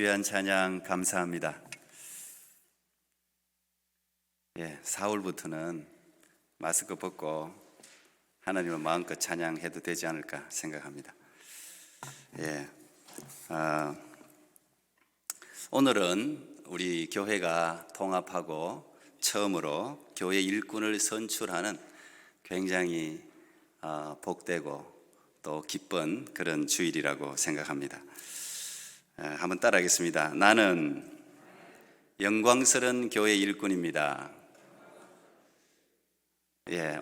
귀한 찬양 감사합니다. 4월부터는 마스크 벗고 하나님을 마음껏 찬양해도 되지 않을까 생각합니다. 오늘은 우리 교회가 통합하고 처음으로 교회 일꾼을 선출하는 굉장히 복되고 또 기쁜 그런 주일이라고 생각합니다. 한번 따라하겠습니다. 나는 영광스러운 교회 일꾼입니다.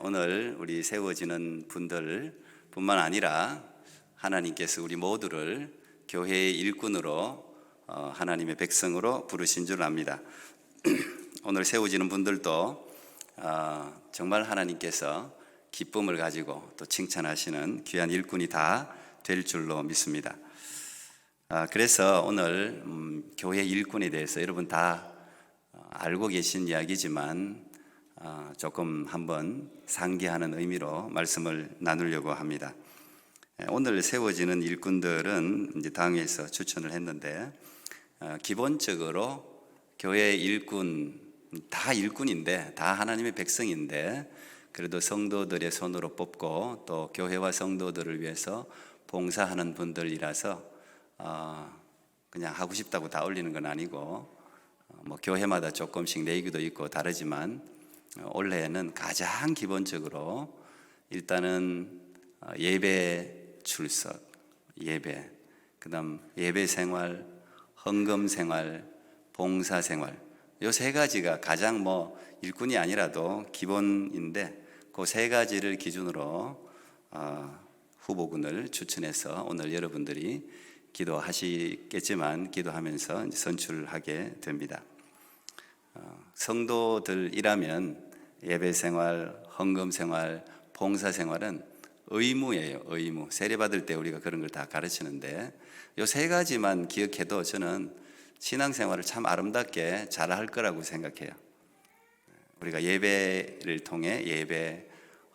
오늘 우리 세워지는 분들 뿐만 아니라 하나님께서 우리 모두를 교회의 일꾼으로 하나님의 백성으로 부르신 줄 압니다. 오늘 세워지는 분들도 정말 하나님께서 기쁨을 가지고 또 칭찬하시는 귀한 일꾼이 다 될 줄로 믿습니다. 그래서 오늘 교회 일꾼에 대해서 여러분 다 알고 계신 이야기지만 조금 한번 상기하는 의미로 말씀을 나누려고 합니다. 오늘 세워지는 일꾼들은 이제 당에서 추천을 했는데 기본적으로 교회 일꾼 다 일꾼인데 다 하나님의 백성인데 그래도 성도들의 손으로 뽑고 또 교회와 성도들을 위해서 봉사하는 분들이라서 그냥 하고 싶다고 다 올리는 건 아니고 교회마다 조금씩 내기도 있고 다르지만 올해는 가장 기본적으로 일단은 예배 출석, 예배, 그다음 예배 생활, 헌금 생활, 봉사 생활 요 세 가지가 가장 일꾼이 아니라도 기본인데 그 세 가지를 기준으로 후보군을 추천해서 오늘 여러분들이 기도하시겠지만 기도하면서 선출하게 됩니다. 성도들이라면 예배생활, 헌금생활, 봉사생활은 의무예요. 의무. 세례받을 때 우리가 그런 걸 다 가르치는데 이 세 가지만 기억해도 저는 신앙생활을 참 아름답게 잘할 거라고 생각해요. 우리가 예배를 통해 예배,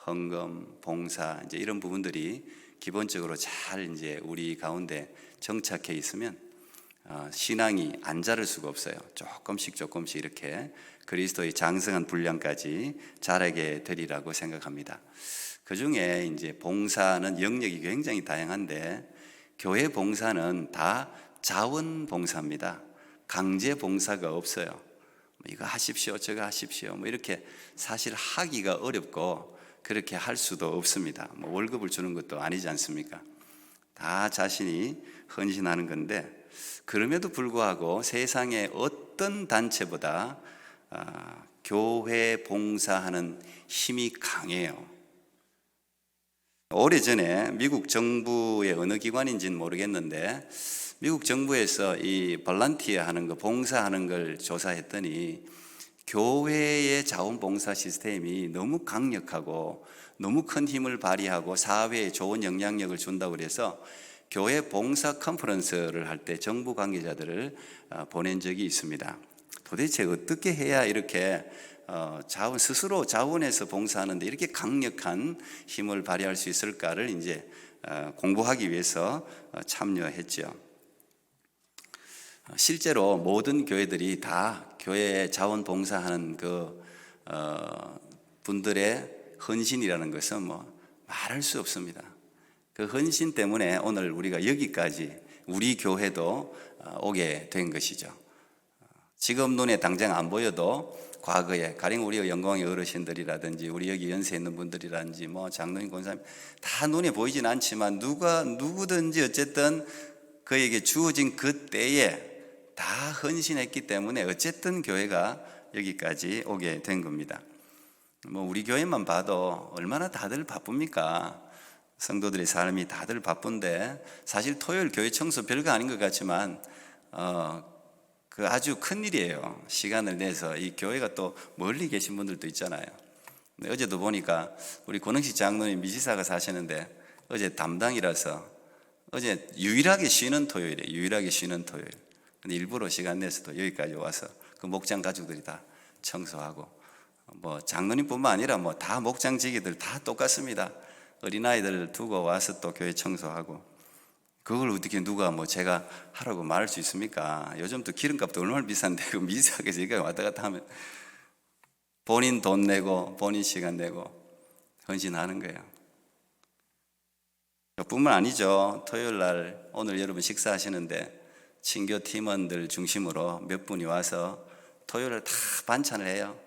헌금, 봉사 이제 이런 부분들이 기본적으로 잘 이제 우리 가운데 정착해 있으면 신앙이 안 자랄 수가 없어요. 조금씩 이렇게 그리스도의 장성한 분량까지 자라게 되리라고 생각합니다. 그 중에 이제 봉사는 영역이 굉장히 다양한데 교회 봉사는 다 자원 봉사입니다. 강제 봉사가 없어요. 이거 하십시오, 저거 하십시오. 이렇게 사실 하기가 어렵고 그렇게 할 수도 없습니다. 월급을 주는 것도 아니지 않습니까? 다 자신이 헌신하는 건데 그럼에도 불구하고 세상의 어떤 단체보다 교회 봉사하는 힘이 강해요. 오래전에 미국 정부의 어느 기관인지는 모르겠는데 미국 정부에서 이 볼런티어 하는 거, 봉사하는 걸 조사했더니 교회의 자원봉사 시스템이 너무 강력하고 너무 큰 힘을 발휘하고 사회에 좋은 영향력을 준다고 그래서 교회 봉사 컨퍼런스를 할 때 정부 관계자들을 보낸 적이 있습니다. 도대체 어떻게 해야 이렇게 스스로 자원해서 봉사하는데 이렇게 강력한 힘을 발휘할 수 있을까를 이제 공부하기 위해서 참여했죠. 실제로 모든 교회들이 다 교회에 자원봉사하는 분들의 헌신이라는 것은 말할 수 없습니다. 그 헌신 때문에 오늘 우리가 여기까지 우리 교회도 오게 된 것이죠. 지금 눈에 당장 안 보여도 과거에 가령 우리 영광의 어르신들이라든지 우리 여기 연세 있는 분들이라든지 장로님 권사님 다 눈에 보이진 않지만 누구든지 어쨌든 그에게 주어진 그 때에 다 헌신했기 때문에 어쨌든 교회가 여기까지 오게 된 겁니다. 우리 교회만 봐도 얼마나 다들 바쁩니까? 성도들의 삶이 다들 바쁜데 사실 토요일 교회 청소 별거 아닌 것 같지만 그 아주 큰 일이에요. 시간을 내서 이 교회가 또 멀리 계신 분들도 있잖아요. 어제도 보니까 우리 권흥식 장로님 미시사가 사시는데 어제 담당이라서 어제 유일하게 쉬는 토요일이에요. 유일하게 쉬는 토요일. 근데 일부러 시간 내서도 여기까지 와서 그 목장 가족들이 다 청소하고 장로님뿐만 아니라 다 목장 지기들 다 똑같습니다. 어린아이들 두고 와서 또 교회 청소하고 그걸 어떻게 누가 뭐 제가 하라고 말할 수 있습니까? 요즘 또 기름값도 얼마나 비싼데 그 미세하게 여기까지 왔다 갔다 하면 본인 돈 내고 본인 시간 내고 헌신하는 거예요. 뿐만 아니죠. 토요일 날 오늘 여러분 식사하시는데 친교 팀원들 중심으로 몇 분이 와서 토요일에 다 반찬을 해요.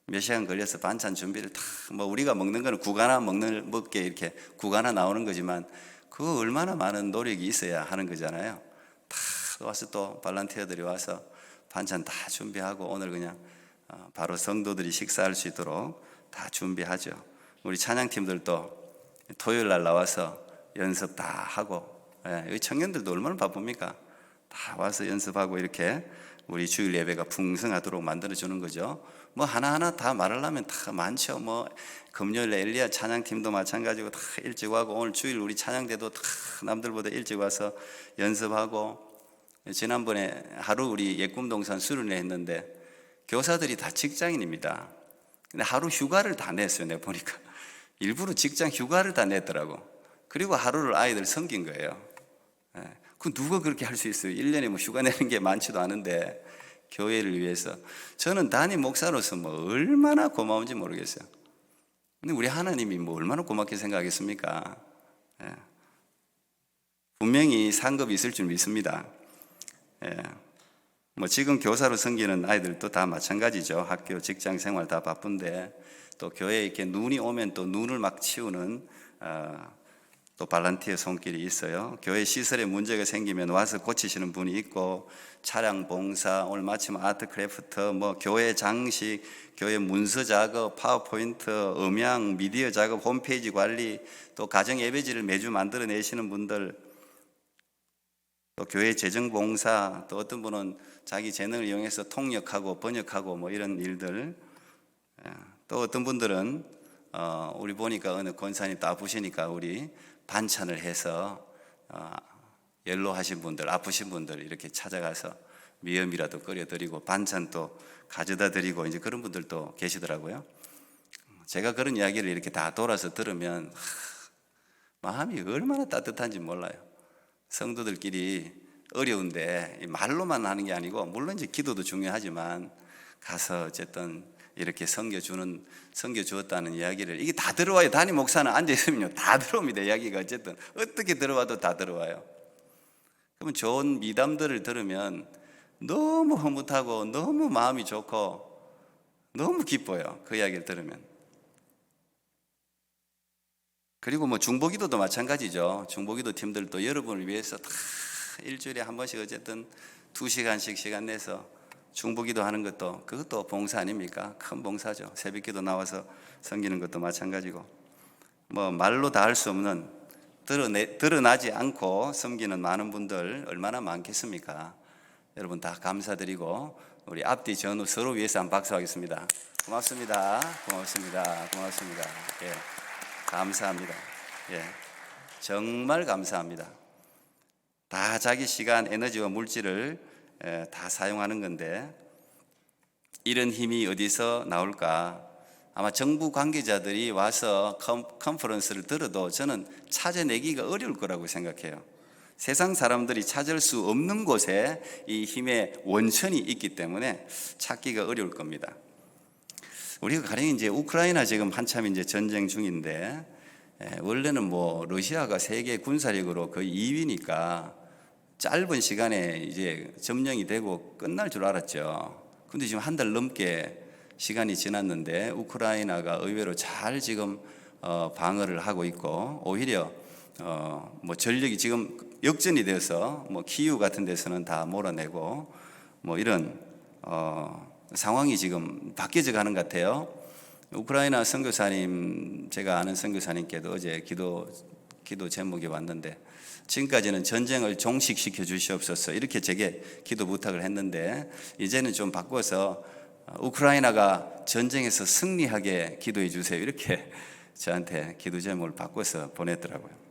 몇 시간 걸려서 반찬 준비를 다, 뭐 우리가 먹는 거는 국 하나 먹게 이렇게 국 하나 나오는 거지만 그 얼마나 많은 노력이 있어야 하는 거잖아요. 다 와서 또 발란티어들이 와서 반찬 다 준비하고 오늘 그냥 바로 성도들이 식사할 수 있도록 다 준비하죠. 우리 찬양팀들도 토요일 날 나와서 연습 다 하고, 여기 청년들도 얼마나 바쁩니까? 다 와서 연습하고 이렇게 우리 주일 예배가 풍성하도록 만들어주는 거죠. 뭐 하나하나 다 말하려면 다 많죠. 뭐 금요일에 엘리야 찬양팀도 마찬가지고 다 일찍 와고, 오늘 주일 우리 찬양대도 다 남들보다 일찍 와서 연습하고, 지난번에 하루 우리 예꿈동산 수련회 했는데 교사들이 다 직장인입니다. 근데 하루 휴가를 다 냈어요. 내가 보니까 일부러 직장 휴가를 다 냈더라고. 그리고 하루를 아이들 섬긴 거예요. 그 누가 그렇게 할 수 있어요? 1년에 뭐 휴가 내는 게 많지도 않은데 교회를 위해서. 저는 담임 목사로서 뭐 얼마나 고마운지 모르겠어요. 근데 우리 하나님이 뭐 얼마나 고맙게 생각하겠습니까? 분명히 상급이 있을 줄 믿습니다. 뭐 지금 교사로 섬기는 아이들도 다 마찬가지죠. 학교, 직장 생활 다 바쁜데 또 교회에 이렇게 눈이 오면 또 눈을 막 치우는 또 발란티어 손길이 있어요. 교회 시설에 문제가 생기면 와서 고치시는 분이 있고, 차량 봉사, 오늘 마침 아트 크래프트, 뭐 교회 장식, 교회 문서 작업, 파워포인트, 음향, 미디어 작업, 홈페이지 관리, 또 가정 예배지를 매주 만들어내시는 분들, 또 교회 재정 봉사, 또 어떤 분은 자기 재능을 이용해서 통역하고 번역하고 뭐 이런 일들, 또 어떤 분들은 우리 보니까 어느 권사님 또 아프시니까 우리 반찬을 해서 연로하신 분들, 아프신 분들 이렇게 찾아가서 미음이라도 끓여드리고 반찬 또 가져다 드리고 이제 그런 분들도 계시더라고요. 제가 그런 이야기를 이렇게 다 돌아서 들으면 마음이 얼마나 따뜻한지 몰라요. 성도들끼리 어려운데 말로만 하는 게 아니고, 물론 이제 기도도 중요하지만 가서 어쨌든 이렇게 섬겨주었다는 이야기를, 이게 다 들어와요. 담임 목사는 앉아있으면요 다 들어옵니다. 이야기가 어쨌든 어떻게 들어와도 다 들어와요. 그러면 좋은 미담들을 들으면 너무 흐뭇하고 너무 마음이 좋고 너무 기뻐요. 그 이야기를 들으면. 그리고 뭐 중보기도도 마찬가지죠. 중보기도 팀들도 여러분을 위해서 다 일주일에 한 번씩 어쨌든 2시간씩 시간 내서 중보기도 하는 것도, 그것도 봉사 아닙니까? 큰 봉사죠. 새벽기도 나와서 섬기는 것도 마찬가지고, 뭐 말로 다 할 수 없는, 드러나지 않고 섬기는 많은 분들 얼마나 많겠습니까? 여러분 다 감사드리고 우리 앞뒤 전후 서로 위해서 한번 박수하겠습니다. 고맙습니다. 고맙습니다. 고맙습니다. 예, 감사합니다. 예, 정말 감사합니다. 다 자기 시간, 에너지와 물질을 다 사용하는 건데 이런 힘이 어디서 나올까? 아마 정부 관계자들이 와서 컨퍼런스를 들어도 저는 찾아내기가 어려울 거라고 생각해요. 세상 사람들이 찾을 수 없는 곳에 이 힘의 원천이 있기 때문에 찾기가 어려울 겁니다. 우리가 가령 이제 우크라이나 지금 한참 이제 전쟁 중인데, 원래는 뭐 러시아가 세계 군사력으로 거의 2위니까 짧은 시간에 이제 점령이 되고 끝날 줄 알았죠. 근데 지금 한 달 넘게 시간이 지났는데 우크라이나가 의외로 잘 지금 방어를 하고 있고, 오히려 뭐 전력이 지금 역전이 되어서 뭐 키이우 같은 데서는 다 몰아내고 뭐 이런 상황이 지금 바뀌어져 가는 것 같아요. 우크라이나 선교사님, 제가 아는 선교사님께도 어제 기도 제목이 왔는데, 지금까지는 전쟁을 종식시켜 주시옵소서 이렇게 제게 기도 부탁을 했는데, 이제는 좀 바꿔서 우크라이나가 전쟁에서 승리하게 기도해 주세요 이렇게 저한테 기도 제목을 바꿔서 보냈더라고요.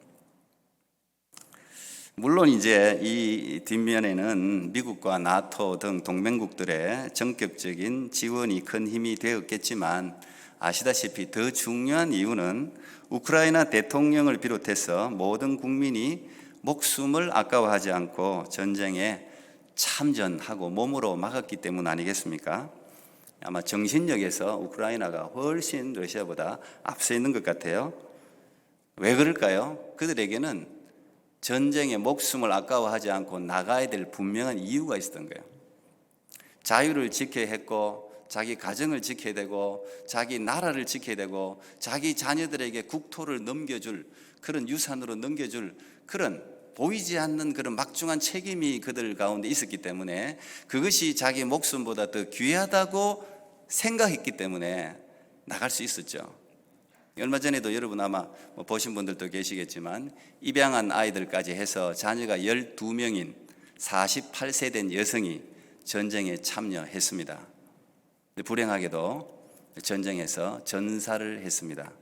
물론 이제 이 뒷면에는 미국과 나토 등 동맹국들의 전격적인 지원이 큰 힘이 되었겠지만, 아시다시피 더 중요한 이유는 우크라이나 대통령을 비롯해서 모든 국민이 목숨을 아까워하지 않고 전쟁에 참전하고 몸으로 막았기 때문 아니겠습니까? 아마 정신력에서 우크라이나가 훨씬 러시아보다 앞서 있는 것 같아요. 왜 그럴까요? 그들에게는 전쟁에 목숨을 아까워하지 않고 나가야 될 분명한 이유가 있었던 거예요. 자유를 지켜야 했고, 자기 가정을 지켜야 되고, 자기 나라를 지켜야 되고, 자기 자녀들에게 국토를 넘겨줄, 그런 유산으로 넘겨줄 그런 보이지 않는 그런 막중한 책임이 그들 가운데 있었기 때문에 그것이 자기 목숨보다 더 귀하다고 생각했기 때문에 나갈 수 있었죠. 얼마 전에도 여러분 아마 보신 분들도 계시겠지만 입양한 아이들까지 해서 자녀가 12명인 48세 된 여성이 전쟁에 참여했습니다. 불행하게도 전쟁에서 전사를 했습니다.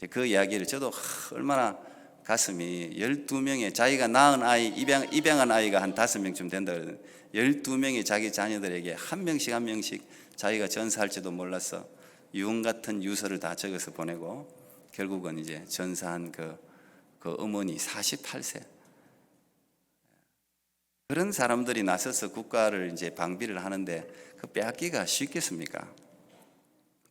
그 이야기를 저도 얼마나 가슴이 12명의 자기가 낳은 아이, 입양한 아이가 한 5명쯤 된다 그러더니 12명의 자기 자녀들에게 한 명씩 자기가 전사할지도 몰라서 유언 같은 유서를 다 적어서 보내고 결국은 이제 전사한 그 어머니 48세. 그런 사람들이 나서서 국가를 이제 방비를 하는데 그 빼앗기가 쉽겠습니까?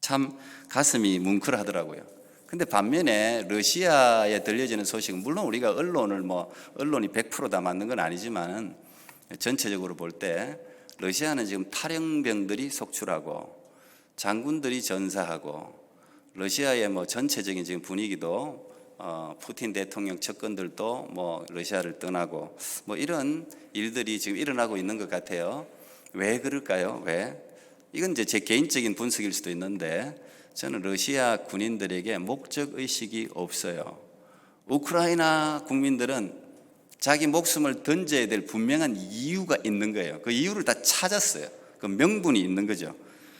참 가슴이 뭉클하더라고요. 근데 반면에 러시아에 들려지는 소식은 물론 우리가 언론이 100% 맞는 건 아니지만 전체적으로 볼 때 러시아는 지금 탈영병들이 속출하고 장군들이 전사하고 러시아의 전체적인 지금 분위기도 푸틴 대통령 측근들도 러시아를 떠나고 이런 일들이 지금 일어나고 있는 것 같아요. 왜 그럴까요? 왜? 이건 이제 제 개인적인 분석일 수도 있는데 저는 러시아 군인들에게 목적의식이 없어요. 우크라이나 국민들은 자기 목숨을 던져야 될 분명한 이유가 있는 거예요. 그 이유를 다 찾았어요. 그 명분이 있는 거죠.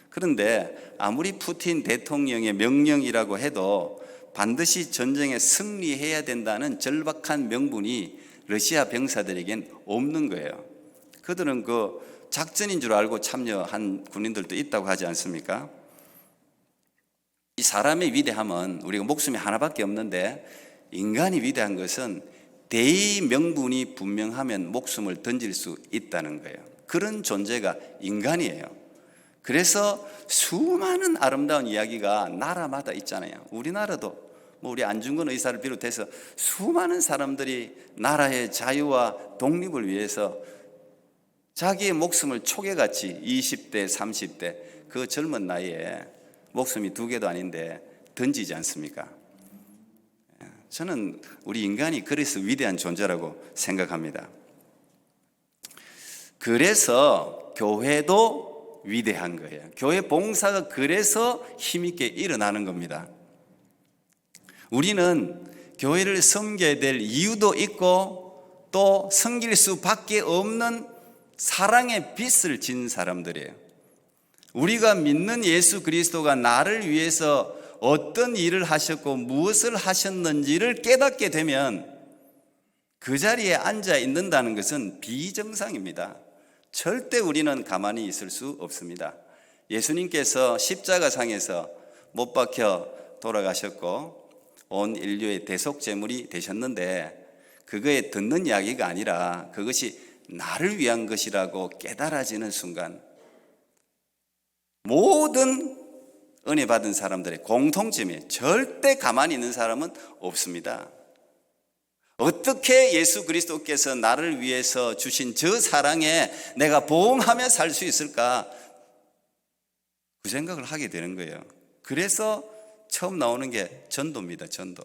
그런데 아무리 푸틴 대통령의 명령이라고 해도 반드시 전쟁에 승리해야 된다는 절박한 명분이 러시아 병사들에겐 없는 거예요. 그들은 그 작전인 줄 알고 참여한 군인들도 있다고 하지 않습니까? 이 사람의 위대함은 우리가 목숨이 하나밖에 없는데 인간이 위대한 것은 대의 명분이 분명하면 목숨을 던질 수 있다는 거예요. 그런 존재가 인간이에요. 그래서 수많은 아름다운 이야기가 나라마다 있잖아요. 우리나라도 우리 안중근 의사를 비롯해서 수많은 사람들이 나라의 자유와 독립을 위해서 자기의 목숨을 초계같이 20대, 30대 그 젊은 나이에 목숨이 2개도 아닌데 던지지 않습니까? 저는 우리 인간이 그래서 위대한 존재라고 생각합니다. 그래서 교회도 위대한 거예요. 교회 봉사가 그래서 힘있게 일어나는 겁니다. 우리는 교회를 섬겨야 될 이유도 있고 또 섬길 수밖에 없는 사랑의 빚을 진 사람들이에요. 우리가 믿는 예수 그리스도가 나를 위해서 어떤 일을 하셨고 무엇을 하셨는지를 깨닫게 되면 그 자리에 앉아 있는다는 것은 비정상입니다. 절대 우리는 가만히 있을 수 없습니다. 예수님께서 십자가상에서 못 박혀 돌아가셨고 온 인류의 대속제물이 되셨는데 그거에 듣는 이야기가 아니라 그것이 나를 위한 것이라고 깨달아지는 순간 모든 은혜 받은 사람들의 공통점이에요. 절대 가만히 있는 사람은 없습니다. 어떻게 예수 그리스도께서 나를 위해서 주신 저 사랑에 내가 보험하며 살 수 있을까? 그 생각을 하게 되는 거예요. 그래서 처음 나오는 게 전도입니다. 전도.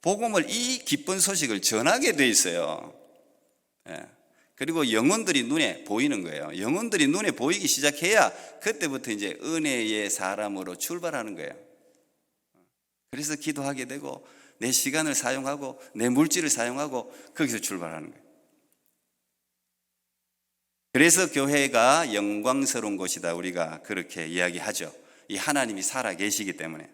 복음을 이 기쁜 소식을 전하게 돼 있어요. 그리고 영혼들이 눈에 보이는 거예요. 영혼들이 눈에 보이기 시작해야 그때부터 이제 은혜의 사람으로 출발하는 거예요. 그래서 기도하게 되고 내 시간을 사용하고 내 물질을 사용하고 거기서 출발하는 거예요. 그래서 교회가 영광스러운 곳이다. 우리가 그렇게 이야기하죠. 이 하나님이 살아 계시기 때문에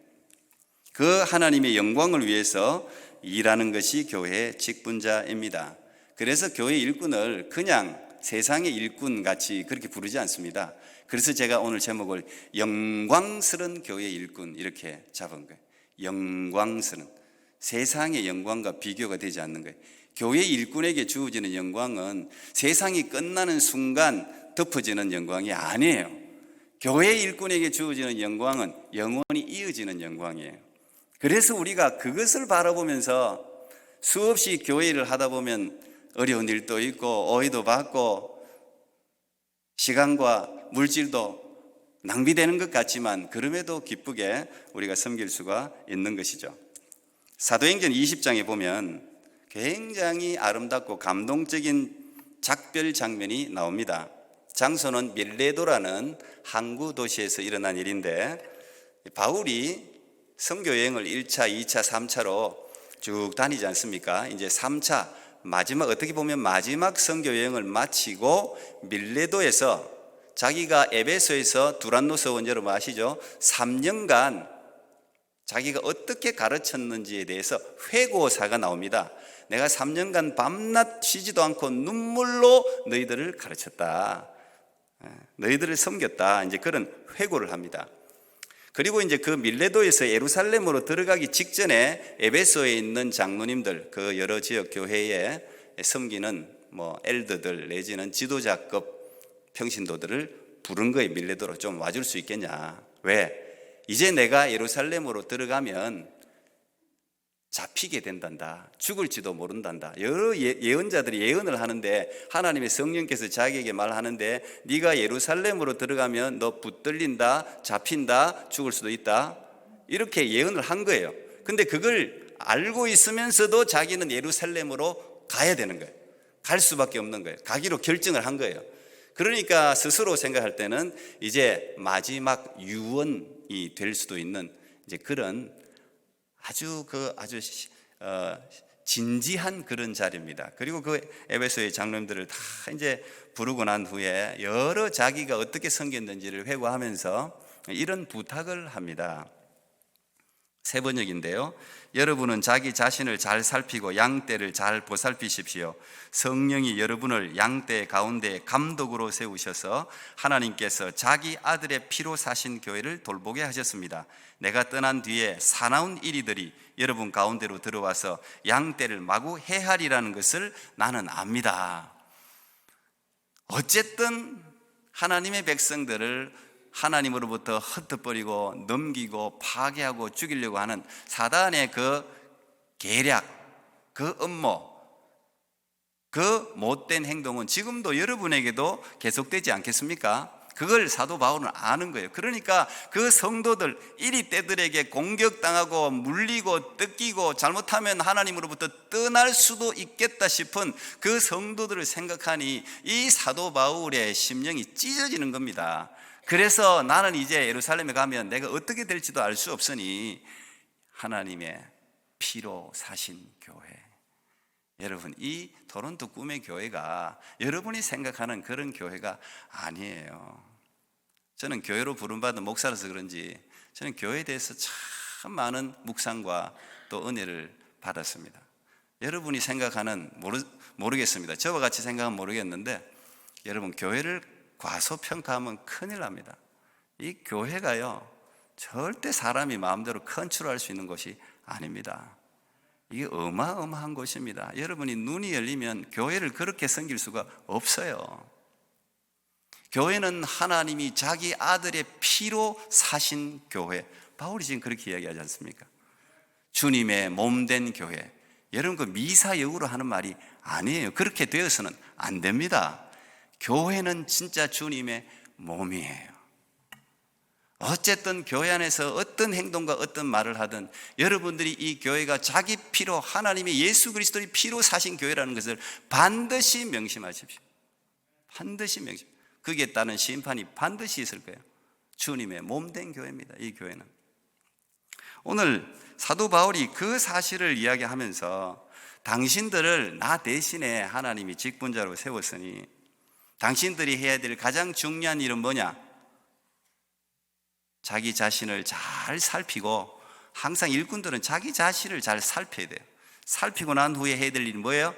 그 하나님의 영광을 위해서 일하는 것이 교회의 직분자입니다. 그래서 교회 일꾼을 그냥 세상의 일꾼 같이 그렇게 부르지 않습니다. 그래서 제가 오늘 제목을 영광스러운 교회 일꾼 이렇게 잡은 거예요. 영광스러운, 세상의 영광과 비교가 되지 않는 거예요. 교회 일꾼에게 주어지는 영광은 세상이 끝나는 순간 덮어지는 영광이 아니에요. 교회 일꾼에게 주어지는 영광은 영원히 이어지는 영광이에요. 그래서 우리가 그것을 바라보면서 수없이 교회 일을 하다 보면 어려운 일도 있고 오해도 받고 시간과 물질도 낭비되는 것 같지만 그럼에도 기쁘게 우리가 섬길 수가 있는 것이죠. 사도행전 20장에 보면 굉장히 아름답고 감동적인 작별 장면이 나옵니다. 장소는 밀레도라는 항구 도시에서 일어난 일인데 바울이 선교 여행을 1차, 2차, 3차로 쭉 다니지 않습니까? 이제 3차 마지막, 어떻게 보면 마지막 선교 여행을 마치고 밀레도에서 자기가 에베소에서 두란노스 여러분 아시죠? 3년간 자기가 어떻게 가르쳤는지에 대해서 회고사가 나옵니다. 내가 3년간 밤낮 쉬지도 않고 눈물로 너희들을 가르쳤다. 너희들을 섬겼다. 이제 그런 회고를 합니다. 그리고 이제 그 밀레도에서 예루살렘으로 들어가기 직전에 에베소에 있는 장로님들, 그 여러 지역 교회에 섬기는 엘더들 내지는 지도자급 평신도들을 부른 거예요. 밀레도로 좀 와줄 수 있겠냐. 왜? 이제 내가 예루살렘으로 들어가면 잡히게 된단다. 죽을지도 모른단다. 여러 예언자들이 예언을 하는데 하나님의 성령께서 자기에게 말하는데 네가 예루살렘으로 들어가면 너 붙들린다, 잡힌다, 죽을 수도 있다. 이렇게 예언을 한 거예요. 근데 그걸 알고 있으면서도 자기는 예루살렘으로 가야 되는 거예요. 갈 수밖에 없는 거예요. 가기로 결정을 한 거예요. 그러니까 스스로 생각할 때는 이제 마지막 유언이 될 수도 있는 이제 그런 아주 진지한 그런 자리입니다. 그리고 그 에베소의 장로님들을 다 이제 부르고 난 후에 여러 자기가 어떻게 섬겼는지를 회고하면서 이런 부탁을 합니다. 세 번역인데요. 여러분은 자기 자신을 잘 살피고 양떼를 잘 보살피십시오. 성령이 여러분을 양떼 가운데 감독으로 세우셔서 하나님께서 자기 아들의 피로 사신 교회를 돌보게 하셨습니다. 내가 떠난 뒤에 사나운 이리들이 여러분 가운데로 들어와서 양떼를 마구 해하리라는 것을 나는 압니다. 어쨌든 하나님의 백성들을 하나님으로부터 흩어버리고 넘기고 파괴하고 죽이려고 하는 사단의 그 계략, 그 음모, 그 못된 행동은 지금도 여러분에게도 계속되지 않겠습니까? 그걸 사도 바울은 아는 거예요. 그러니까 그 성도들, 이리 때들에게 공격당하고 물리고 뜯기고 잘못하면 하나님으로부터 떠날 수도 있겠다 싶은 그 성도들을 생각하니 이 사도 바울의 심령이 찢어지는 겁니다. 그래서 나는 이제 예루살렘에 가면 내가 어떻게 될지도 알 수 없으니 하나님의 피로 사신 교회, 여러분 이 토론토 꿈의 교회가 여러분이 생각하는 그런 교회가 아니에요. 저는 교회로 부름받은 목사라서 그런지 저는 교회에 대해서 참 많은 묵상과 또 은혜를 받았습니다. 여러분이 생각하는 모르겠습니다. 저와 같이 생각하면 모르겠는데 여러분 교회를 과소평가하면 큰일 납니다. 이 교회가요 절대 사람이 마음대로 컨트롤할 수 있는 것이 아닙니다. 이게 어마어마한 것입니다. 여러분이 눈이 열리면 교회를 그렇게 섬길 수가 없어요. 교회는 하나님이 자기 아들의 피로 사신 교회, 바울이 지금 그렇게 이야기하지 않습니까? 주님의 몸된 교회. 여러분 그 미사역으로 하는 말이 아니에요. 그렇게 되어서는 안 됩니다. 교회는 진짜 주님의 몸이에요. 어쨌든 교회 안에서 어떤 행동과 어떤 말을 하든 여러분들이 이 교회가 자기 피로 하나님의 예수 그리스도의 피로 사신 교회라는 것을 반드시 명심하십시오. 반드시 명심. 거기에 따른 심판이 반드시 있을 거예요. 주님의 몸된 교회입니다. 이 교회는. 오늘 사도 바울이 그 사실을 이야기하면서 당신들을 나 대신에 하나님이 직분자로 세웠으니 당신들이 해야 될 가장 중요한 일은 뭐냐? 자기 자신을 잘 살피고, 항상 일꾼들은 자기 자신을 잘 살펴야 돼요. 살피고 난 후에 해야 될 일은 뭐예요?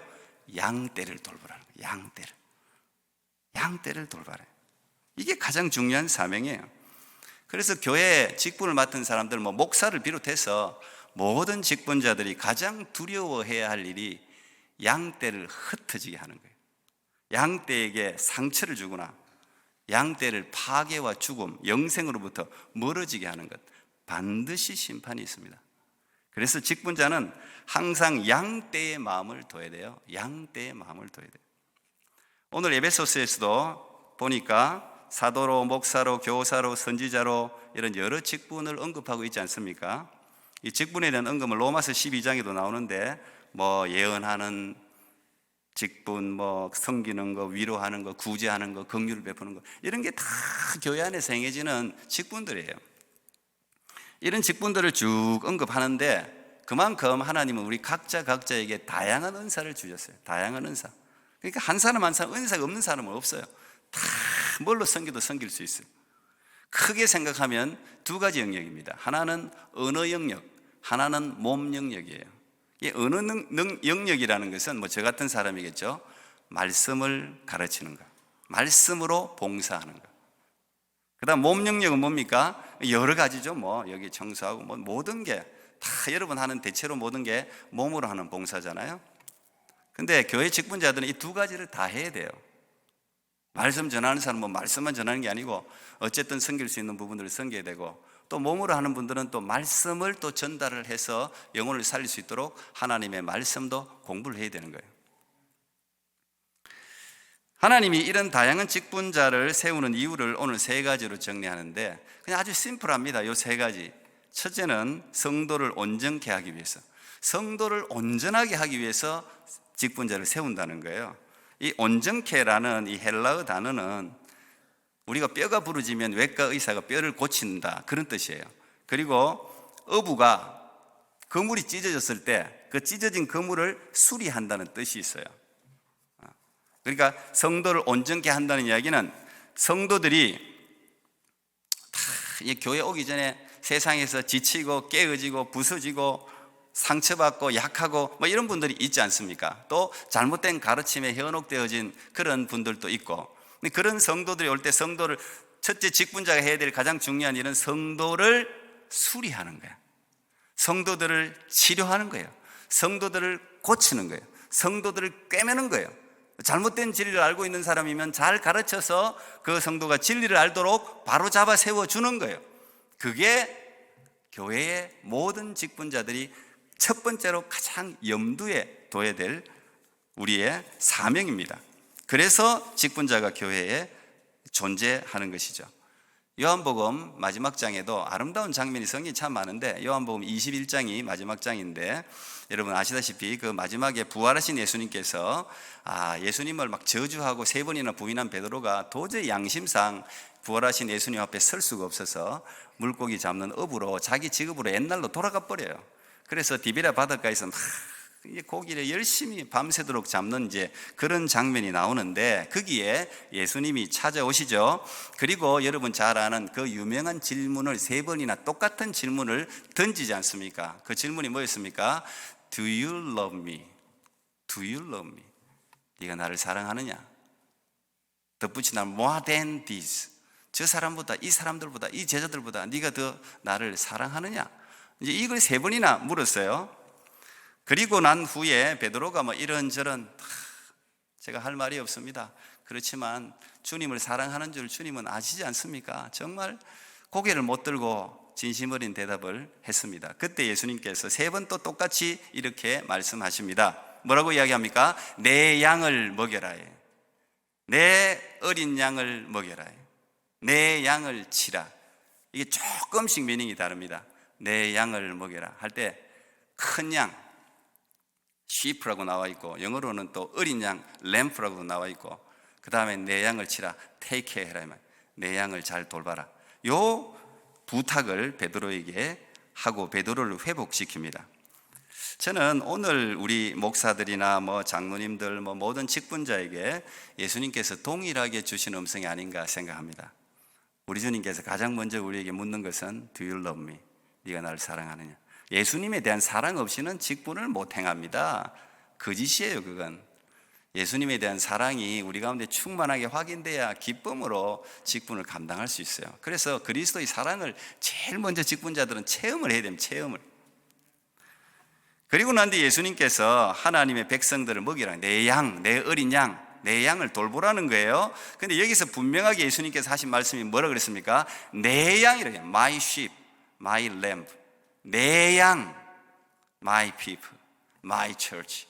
양떼를 돌보라는 거예요. 양떼를 돌봐라. 이게 가장 중요한 사명이에요. 그래서 교회 직분을 맡은 사람들, 목사를 비롯해서 모든 직분자들이 가장 두려워해야 할 일이 양떼를 흩어지게 하는 거예요. 양떼에게 상처를 주거나 양떼를 파괴와 죽음, 영생으로부터 멀어지게 하는 것, 반드시 심판이 있습니다. 그래서 직분자는 항상 양떼의 마음을 둬야 돼요. 양떼의 마음을 둬야 돼요. 오늘 에베소서에서도 보니까 사도로, 목사로, 교사로, 선지자로 이런 여러 직분을 언급하고 있지 않습니까? 이 직분에 대한 언급은 로마서 12장에도 나오는데 뭐 예언하는 직분, 뭐 섬기는 거, 위로하는 거, 구제하는 거, 긍휼을 베푸는 거, 이런 게 다 교회 안에서 행해지는 직분들이에요. 이런 직분들을 쭉 언급하는데 그만큼 하나님은 우리 각자에게 다양한 은사를 주셨어요. 다양한 은사. 그러니까 한 사람 한 사람 은사가 없는 사람은 없어요. 다 뭘로 섬겨도 섬길 수 있어요. 크게 생각하면 두 가지 영역입니다. 하나는 언어 영역, 하나는 몸 영역이에요. 이 언어 영역이라는 것은 뭐 저 같은 사람이겠죠. 말씀을 가르치는 것, 말씀으로 봉사하는 것. 그다음 몸 영역은 뭡니까? 여러 가지죠. 뭐 여기 청소하고 뭐 모든 게 다 여러분 하는 대체로 모든 게 몸으로 하는 봉사잖아요. 근데 교회 직분자들은 이 두 가지를 다 해야 돼요. 말씀 전하는 사람은 뭐 말씀만 전하는 게 아니고 어쨌든 섬길 수 있는 부분들을 섬겨야 되고, 또 몸으로 하는 분들은 또 말씀을 또 전달을 해서 영혼을 살릴 수 있도록 하나님의 말씀도 공부를 해야 되는 거예요. 하나님이 이런 다양한 직분자를 세우는 이유를 오늘 세 가지로 정리하는데 그냥 아주 심플합니다. 이 세 가지. 첫째는 성도를 온전케 하기 위해서, 성도를 온전하게 하기 위해서 직분자를 세운다는 거예요. 이 온전케라는 이 헬라어 단어는 우리가 뼈가 부러지면 외과 의사가 뼈를 고친다, 그런 뜻이에요. 그리고 어부가 그물이 찢어졌을 때 그 찢어진 그물을 수리한다는 뜻이 있어요. 그러니까 성도를 온전케 한다는 이야기는 성도들이 다 교회 오기 전에 세상에서 지치고 깨어지고 부서지고 상처받고 약하고 뭐 이런 분들이 있지 않습니까? 또 잘못된 가르침에 현혹되어진 그런 분들도 있고, 그런 성도들이 올 때 성도를, 첫째 직분자가 해야 될 가장 중요한 일은 성도를 수리하는 거예요. 성도들을 치료하는 거예요. 성도들을 고치는 거예요. 성도들을 꿰매는 거예요. 잘못된 진리를 알고 있는 사람이면 잘 가르쳐서 그 성도가 진리를 알도록 바로 잡아 세워주는 거예요. 그게 교회의 모든 직분자들이 첫 번째로 가장 염두에 둬야 될 우리의 사명입니다. 그래서 직분자가 교회에 존재하는 것이죠. 요한복음 마지막 장에도 아름다운 장면이 성경이 참 많은데 요한복음 21장이 마지막 장인데, 여러분 아시다시피 그 마지막에 부활하신 예수님께서 예수님을 막 저주하고 세 번이나 부인한 베드로가 도저히 양심상 부활하신 예수님 앞에 설 수가 없어서 물고기 잡는 어부로 자기 직업으로 옛날로 돌아가 버려요. 그래서 디베랴 바닷가에서 막 고기를 열심히 밤새도록 잡는 이제 그런 장면이 나오는데, 거기에 예수님이 찾아오시죠. 그리고 여러분 잘 아는 그 유명한 질문을 세 번이나 똑같은 질문을 던지지 않습니까? 그 질문이 뭐였습니까? Do you love me? Do you love me? 네가 나를 사랑하느냐? 덧붙이면 more than this. 저 사람보다, 이 사람들보다, 이 제자들보다 네가 더 나를 사랑하느냐? 이제 이걸 세 번이나 물었어요. 그리고 난 후에 베드로가 뭐 이런저런, 제가 할 말이 없습니다. 그렇지만 주님을 사랑하는 줄 주님은 아시지 않습니까? 정말 고개를 못 들고 진심 어린 대답을 했습니다. 그때 예수님께서 세 번 또 똑같이 이렇게 말씀하십니다. 뭐라고 이야기합니까? 내 양을 먹여라. 내 어린 양을 먹여라. 내 양을 치라. 이게 조금씩 미닝이 다릅니다. 내 양을 먹여라 할 때 큰 양, sheep라고 나와 있고, 영어로는 또 어린 양, lamb라고 나와 있고, 그 다음에 내 양을 치라, take care 해라. 내 양을 잘 돌봐라. 요 부탁을 베드로에게 하고 베드로를 회복시킵니다. 저는 오늘 우리 목사들이나 뭐 장로님들 뭐 모든 직분자에게 예수님께서 동일하게 주신 음성이 아닌가 생각합니다. 우리 주님께서 가장 먼저 우리에게 묻는 것은 Do you love me? 네가 나를 사랑하느냐? 예수님에 대한 사랑 없이는 직분을 못 행합니다. 거짓이에요. 그건 예수님에 대한 사랑이 우리 가운데 충만하게 확인돼야 기쁨으로 직분을 감당할 수 있어요. 그래서 그리스도의 사랑을 제일 먼저 직분자들은 체험을 해야 됩니다. 체험을. 그리고 난 뒤에 예수님께서 하나님의 백성들을 먹이라, 내 양, 내 어린 양, 내 양을 돌보라는 거예요. 근데 여기서 분명하게 예수님께서 하신 말씀이 뭐라 그랬습니까? 내 양이래요. My sheep, my lamb. 내 양, my people, my church.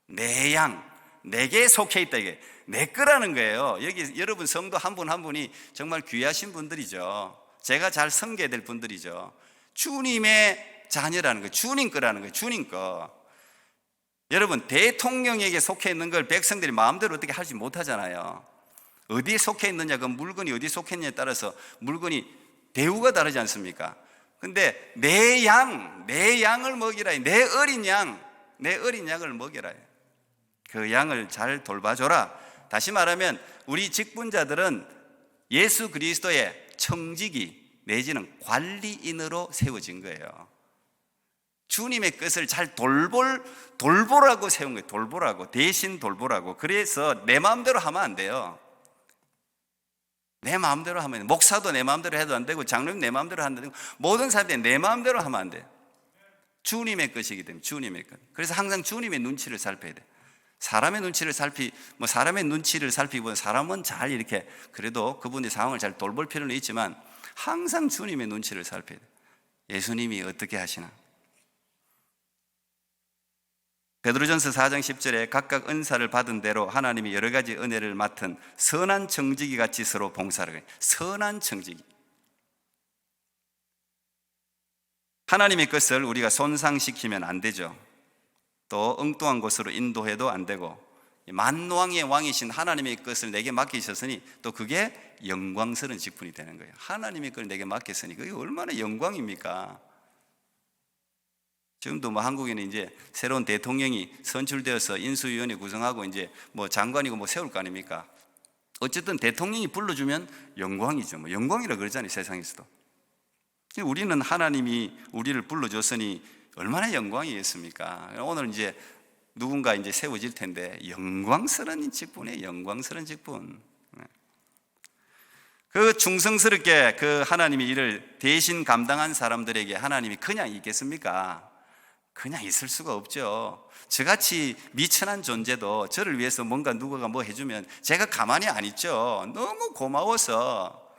내 양, 내게 속해 있다, 이게 내 거라는 거예요. 여기 여러분 성도 한 분 한 분이 정말 귀하신 분들이죠. 제가 잘 섬겨야 될 분들이죠. 주님의 자녀라는 거예요. 주님 거라는 거예요. 주님 거. 여러분, 대통령에게 속해 있는 걸 백성들이 마음대로 어떻게 하지 못하잖아요. 어디에 속해 있느냐, 그 물건이 어디에 속해 있느냐에 따라서 물건이 대우가 다르지 않습니까? 근데 내 양을 먹이라, 내 어린 양을 먹이라. 그 양을 잘 돌봐줘라. 다시 말하면 우리 직분자들은 예수 그리스도의 청지기 내지는 관리인으로 세워진 거예요. 주님의 것을 잘 돌보라고 세운 거예요. 돌보라고, 대신 돌보라고. 그래서 내 마음대로 하면 안 돼요. 내 마음대로 하면, 목사도 내 마음대로 해도 안 되고, 장로님 내 마음대로 하면 안 되고, 모든 사람들이 내 마음대로 하면 안 돼요. 주님의 것이기 때문에, 주님의 것. 그래서 항상 주님의 눈치를 살펴야 돼요. 사람의 눈치를 살피기보다 사람은 잘 이렇게, 그래도 그분의 상황을 잘 돌볼 필요는 있지만, 항상 주님의 눈치를 살펴야 돼요. 예수님이 어떻게 하시나. 베드로전서 4장 10절에 각각 은사를 받은 대로 하나님이 여러 가지 은혜를 맡은 선한 청지기 같이 서로 봉사를 해요. 선한 청지기. 하나님의 것을 우리가 손상시키면 안 되죠. 또 엉뚱한 곳으로 인도해도 안 되고, 만왕의 왕이신 하나님의 것을 내게 맡기셨으니 또 그게 영광스러운 직분이 되는 거예요. 하나님의 걸 내게 맡겼으니 그게 얼마나 영광입니까? 지금도 한국에는 이제 새로운 대통령이 선출되어서 인수위원회 구성하고 이제 장관이고 세울 거 아닙니까? 어쨌든 대통령이 불러주면 영광이죠. 영광이라 그러잖아요, 세상에서도. 우리는 하나님이 우리를 불러줬으니 얼마나 영광이겠습니까? 오늘 이제 누군가 이제 세워질 텐데 영광스러운 직분이에요. 영광스러운 직분. 그 충성스럽게 그 하나님의 일을 대신 감당한 사람들에게 하나님이 그냥 있겠습니까? 그냥 있을 수가 없죠. 저같이 미천한 존재도 저를 위해서 뭔가 누가 해주면 제가 가만히 안 있죠. 너무 고마워서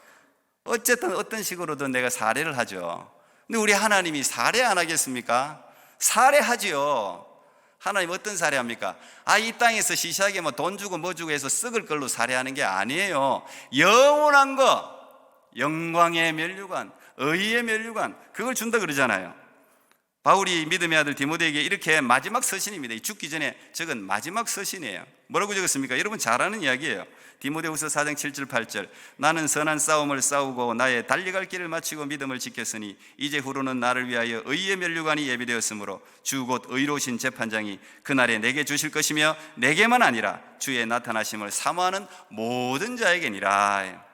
어쨌든 어떤 식으로든 내가 살해를 하죠. 근데 우리 하나님이 살해 안 하겠습니까? 살해하지요. 하나님 어떤 살해합니까? 이 땅에서 시시하게 돈 주고 주고 해서 썩을 걸로 살해하는 게 아니에요. 영원한 거, 영광의 면류관, 의의 면류관, 그걸 준다 그러잖아요. 바울이 믿음의 아들 디모데에게 이렇게 마지막 서신입니다. 죽기 전에 적은 마지막 서신이에요. 뭐라고 적었습니까? 여러분 잘 아는 이야기예요. 디모데후서 4장 7절 8절. 나는 선한 싸움을 싸우고 나의 달려갈 길을 마치고 믿음을 지켰으니 이제 후로는 나를 위하여 의의 면류관이 예비되었으므로 주 곧 의로우신 재판장이 그날에 내게 주실 것이며 내게만 아니라 주의 나타나심을 사모하는 모든 자에게니라.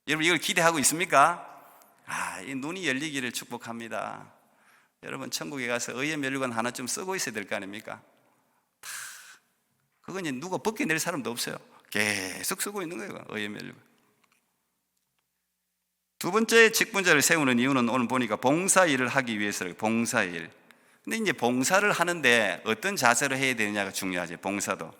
여러분 이걸 기대하고 있습니까? 이 눈이 열리기를 축복합니다. 여러분 천국에 가서 의의 면류관 하나 좀 쓰고 있어야 될 거 아닙니까? 그건 이제 누가 벗겨낼 사람도 없어요. 계속 쓰고 있는 거예요. 의의 면류관. 두 번째 직분자를 세우는 이유는 오늘 보니까 봉사일을 하기 위해서예요. 봉사일. 근데 이제 봉사를 하는데 어떤 자세로 해야 되느냐가 중요하죠. 봉사도.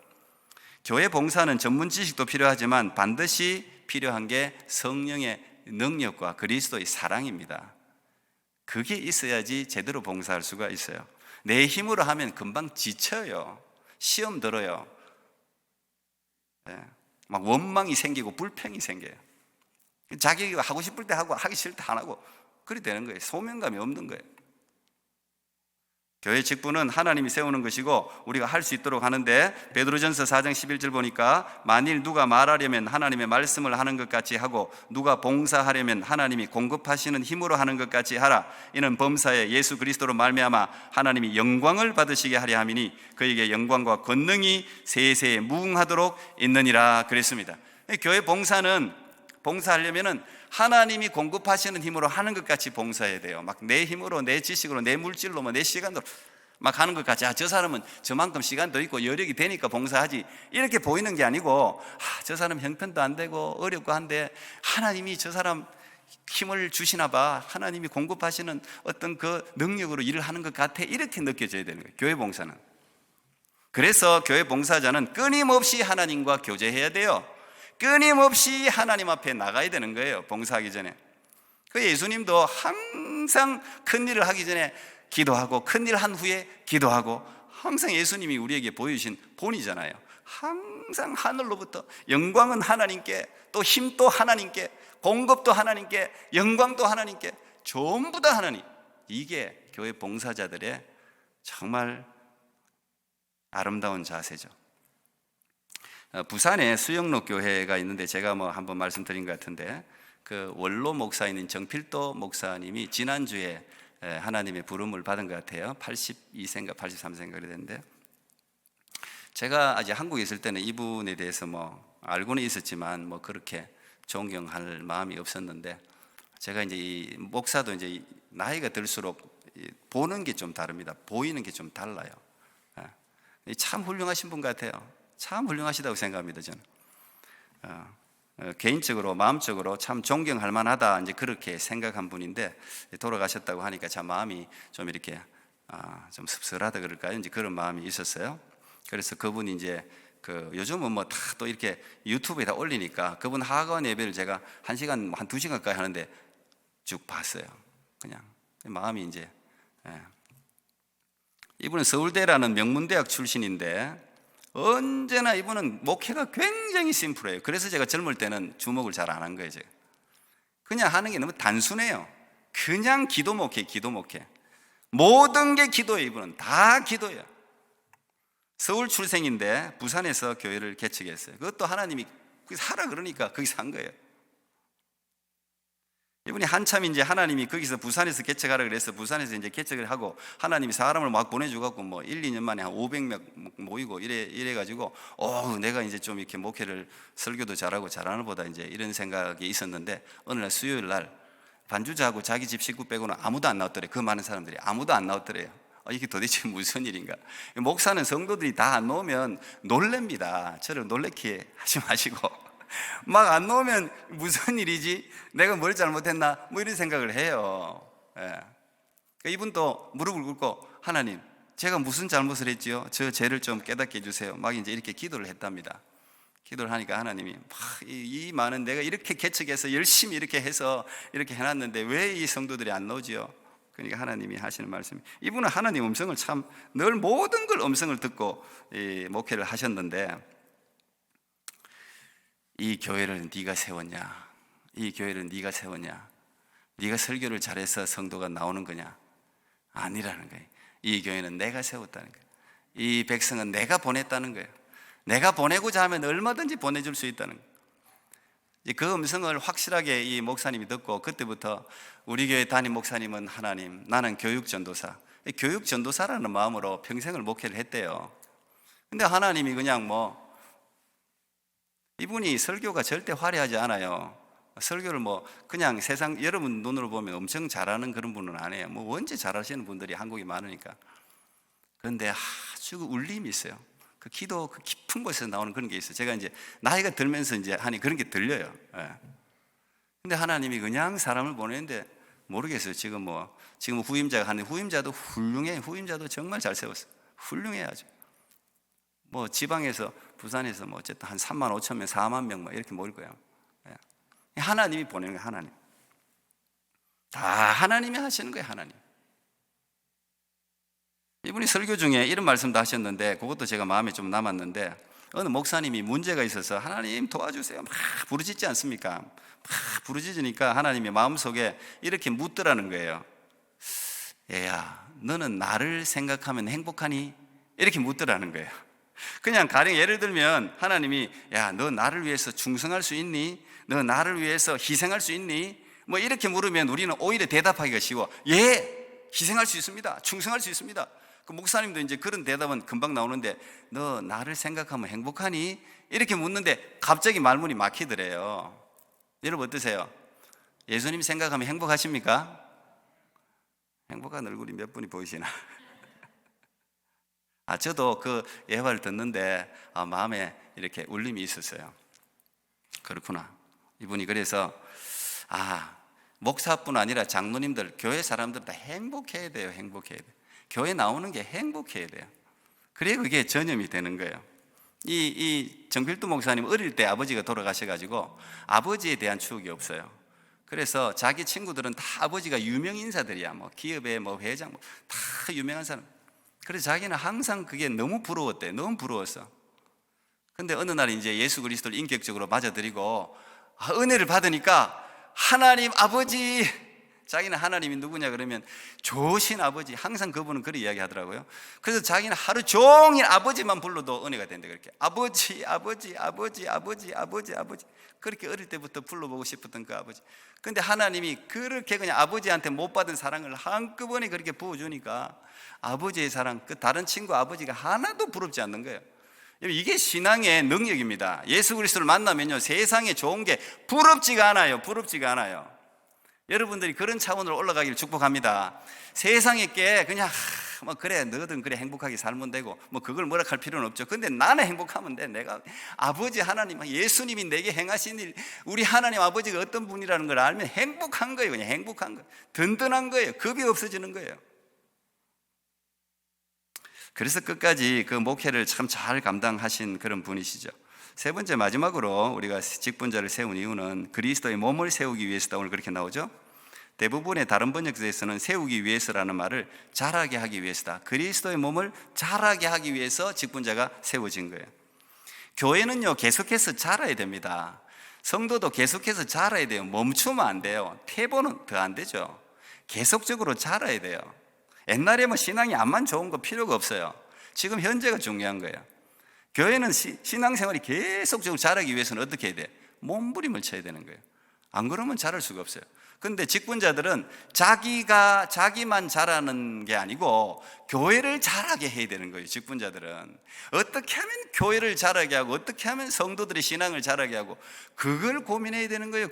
교회 봉사는 전문 지식도 필요하지만 반드시 필요한 게 성령의 능력과 그리스도의 사랑입니다. 그게 있어야지 제대로 봉사할 수가 있어요. 내 힘으로 하면 금방 지쳐요. 시험 들어요. 막 원망이 생기고 불평이 생겨요. 자기가 하고 싶을 때 하고 하기 싫을 때 안 하고 그렇게 되는 거예요. 소명감이 없는 거예요. 교회 직분은 하나님이 세우는 것이고 우리가 할 수 있도록 하는데 베드로전서 4장 11절 보니까 만일 누가 말하려면 하나님의 말씀을 하는 것 같이 하고 누가 봉사하려면 하나님이 공급하시는 힘으로 하는 것 같이 하라. 이는 범사에 예수 그리스도로 말미암아 하나님이 영광을 받으시게 하려 함이니 그에게 영광과 권능이 세세에 무궁하도록 있느니라 그랬습니다. 교회 봉사하려면은 하나님이 공급하시는 힘으로 하는 것 같이 봉사해야 돼요. 막 내 힘으로, 내 지식으로, 내 물질로, 내 시간으로 막 하는 것 같이 저 사람은 저만큼 시간도 있고 여력이 되니까 봉사하지 이렇게 보이는 게 아니고 저 사람 형편도 안 되고 어렵고 한데 하나님이 저 사람 힘을 주시나 봐. 하나님이 공급하시는 어떤 그 능력으로 일을 하는 것 같아. 이렇게 느껴져야 되는 거예요, 교회 봉사는. 그래서 교회 봉사자는 끊임없이 하나님과 교제해야 돼요. 끊임없이 하나님 앞에 나가야 되는 거예요, 봉사하기 전에. 그 예수님도 항상 큰 일을 하기 전에 기도하고 큰 일 한 후에 기도하고, 항상 예수님이 우리에게 보여주신 본이잖아요. 항상 하늘로부터 영광은 하나님께, 또 힘도 하나님께, 공급도 하나님께, 영광도 하나님께, 전부 다 하나님. 이게 교회 봉사자들의 정말 아름다운 자세죠. 부산에 수영로 교회가 있는데 제가 한번 말씀드린 것 같은데, 그 원로 목사인 정필도 목사님이 지난주에 하나님의 부름을 받은 것 같아요. 82세인가 83세인가 그랬는데, 제가 아직 한국에 있을 때는 이분에 대해서 알고는 있었지만 그렇게 존경할 마음이 없었는데, 제가 이제 이 목사도 이제 나이가 들수록 보는 게 좀 다릅니다. 보이는 게 좀 달라요. 참 훌륭하신 분 같아요. 참 훌륭하시다고 생각합니다, 저는. 개인적으로 마음적으로 참 존경할 만하다, 이제 그렇게 생각한 분인데, 돌아가셨다고 하니까 참 마음이 좀 이렇게 좀 씁쓸하다 그럴까요? 이제 그런 마음이 있었어요. 그래서 그분이 이제 요즘은 다 또 이렇게 유튜브에 다 올리니까 그분 하원 예배를 제가 1시간, 한 2시간까지 하는데 쭉 봤어요. 그냥 마음이 이제. 이분은 서울대라는 명문대학 출신인데 언제나 이분은 목회가 굉장히 심플해요. 그래서 제가 젊을 때는 주목을 잘 안 한 거예요, 제가. 그냥 하는 게 너무 단순해요. 그냥 기도 목회, 기도 목회. 모든 게 기도예요. 이분은 다 기도예요. 서울 출생인데 부산에서 교회를 개척했어요. 그것도 하나님이 거기서 하라 그러니까 거기서 한 거예요. 이분이 한참 이제 하나님이 거기서 부산에서 개척하라 그래서 부산에서 이제 개척을 하고, 하나님이 사람을 막 보내주갖고 1, 2년 만에 한 500명 모이고 이래가지고, 내가 이제 좀 이렇게 목회를, 설교도 잘하고 잘하는 보다 이제 이런 생각이 있었는데, 어느 날 수요일 날 반주자하고 자기 집 식구 빼고는 아무도 안 나왔더래요. 그 많은 사람들이 아무도 안 나왔더래요. 이게 도대체 무슨 일인가? 목사는 성도들이 다 안 나오면 놀랍니다. 저를 놀래게 하지 마시고, 막 안 나오면 무슨 일이지? 내가 뭘 잘못했나? 이런 생각을 해요. 그러니까 이분도 무릎을 꿇고, 하나님, 제가 무슨 잘못을 했지요? 저 죄를 좀 깨닫게 해주세요. 막 이제 이렇게 기도를 했답니다. 기도를 하니까 하나님이 이 많은, 내가 이렇게 개척해서 열심히 이렇게 해서 이렇게 해놨는데 왜 이 성도들이 안 나오지요? 그러니까 하나님이 하시는 말씀이, 이분은 하나님 음성을 참 늘 모든 걸 음성을 듣고 목회를 하셨는데, 이 교회를 네가 세웠냐? 이 교회를 네가 세웠냐? 네가 설교를 잘해서 성도가 나오는 거냐? 아니라는 거예요. 이 교회는 내가 세웠다는 거예요. 이 백성은 내가 보냈다는 거예요. 내가 보내고자 하면 얼마든지 보내줄 수 있다는 거예요. 그 음성을 확실하게 이 목사님이 듣고, 그때부터 우리 교회 담임 목사님은 하나님, 나는 교육전도사, 교육전도사라는 마음으로 평생을 목회를 했대요. 근데 하나님이 그냥 이분이 설교가 절대 화려하지 않아요. 설교를 그냥 세상 여러분 눈으로 보면 엄청 잘하는 그런 분은 아니에요. 언제 잘하시는 분들이 한국에 많으니까. 그런데 아주 울림이 있어요. 그 기도, 그 깊은 곳에서 나오는 그런 게 있어요. 제가 이제 나이가 들면서 이제 하니 그런 게 들려요. 근데 하나님이 그냥 사람을 보내는데, 모르겠어요. 지금 후임자가 하는데, 후임자도 훌륭해. 후임자도 정말 잘 세웠어요. 훌륭해 아주. 지방에서, 부산에서 어쨌든 한 3만 5천 명, 4만 명 이렇게 모일 거예요. 하나님이 보내는 거예요, 하나님. 다 하나님이 하시는 거예요, 하나님. 이분이 설교 중에 이런 말씀도 하셨는데, 그것도 제가 마음에 좀 남았는데, 어느 목사님이 문제가 있어서 하나님 도와주세요 막 부르짖지 않습니까? 막 부르짖으니까 하나님이 마음속에 이렇게 묻더라는 거예요. 얘야, 너는 나를 생각하면 행복하니? 이렇게 묻더라는 거예요. 그냥 가령 예를 들면 하나님이, 야, 너 나를 위해서 충성할 수 있니? 너 나를 위해서 희생할 수 있니? 이렇게 물으면 우리는 오히려 대답하기가 쉬워. 예, 희생할 수 있습니다. 충성할 수 있습니다. 그 목사님도 이제 그런 대답은 금방 나오는데, 너 나를 생각하면 행복하니? 이렇게 묻는데 갑자기 말문이 막히더래요. 여러분 어떠세요? 예수님 생각하면 행복하십니까? 행복한 얼굴이 몇 분이 보이시나? 저도 그 예화를 듣는데 마음에 이렇게 울림이 있었어요. 그렇구나. 이분이 그래서 목사뿐 아니라 장로님들, 교회 사람들 다 행복해야 돼요. 행복해야 돼요. 교회 나오는 게 행복해야 돼요. 그래 그게 전염이 되는 거예요. 이 정필두 목사님 어릴 때 아버지가 돌아가셔가지고 아버지에 대한 추억이 없어요. 그래서 자기 친구들은 다 아버지가 유명 인사들이야. 뭐 기업의 뭐 회장, 다 유명한 사람. 그래서 자기는 항상 그게 너무 부러웠대. 너무 부러웠어. 근데 어느 날 이제 예수 그리스도를 인격적으로 맞아들이고 은혜를 받으니까 하나님 아버지, 자기는 하나님이 누구냐 그러면 좋으신 아버지, 항상 그분은 그렇게 이야기하더라고요. 그래서 자기는 하루 종일 아버지만 불러도 은혜가 된다. 그렇게 아버지 아버지 아버지 아버지 아버지 아버지, 그렇게 어릴 때부터 불러보고 싶었던 그 아버지. 근데 하나님이 그렇게 그냥 아버지한테 못 받은 사랑을 한꺼번에 그렇게 부어주니까 아버지의 사랑, 그 다른 친구 아버지가 하나도 부럽지 않는 거예요. 이게 신앙의 능력입니다. 예수 그리스도를 만나면요, 세상에 좋은 게 부럽지가 않아요. 부럽지가 않아요. 여러분들이 그런 차원으로 올라가기를 축복합니다. 세상에 게 그냥 뭐 그래 너든 그래 행복하게 살면 되고 뭐 그걸 뭐라 할 필요는 없죠. 근데 나는 행복하면 돼. 내가 아버지 하나님, 예수님이 내게 행하신 일, 우리 하나님 아버지가 어떤 분이라는 걸 알면 행복한 거예요. 그냥 행복한 거예요. 든든한 거예요. 겁이 없어지는 거예요. 그래서 끝까지 그 목회를 참 잘 감당하신 그런 분이시죠. 세 번째, 마지막으로 우리가 직분자를 세운 이유는 그리스도의 몸을 세우기 위해서다. 오늘 그렇게 나오죠. 대부분의 다른 번역서에서는 세우기 위해서라는 말을 자라게 하기 위해서다. 그리스도의 몸을 자라게 하기 위해서 직분자가 세워진 거예요. 교회는요, 계속해서 자라야 됩니다. 성도도 계속해서 자라야 돼요. 멈추면 안 돼요. 퇴보는 더 안 되죠. 계속적으로 자라야 돼요. 옛날에 뭐 신앙이 암만 좋은 거 필요가 없어요. 지금 현재가 중요한 거예요. 교회는 신앙생활이 계속적으로 자라기 위해서는 어떻게 해야 돼요? 몸부림을 쳐야 되는 거예요. 안 그러면 자랄 수가 없어요. 근데 직분자들은 자기만 자라는 게 아니고 교회를 자라게 해야 되는 거예요. 직분자들은 어떻게 하면 교회를 자라게 하고 어떻게 하면 성도들의 신앙을 자라게 하고 그걸 고민해야 되는 거예요.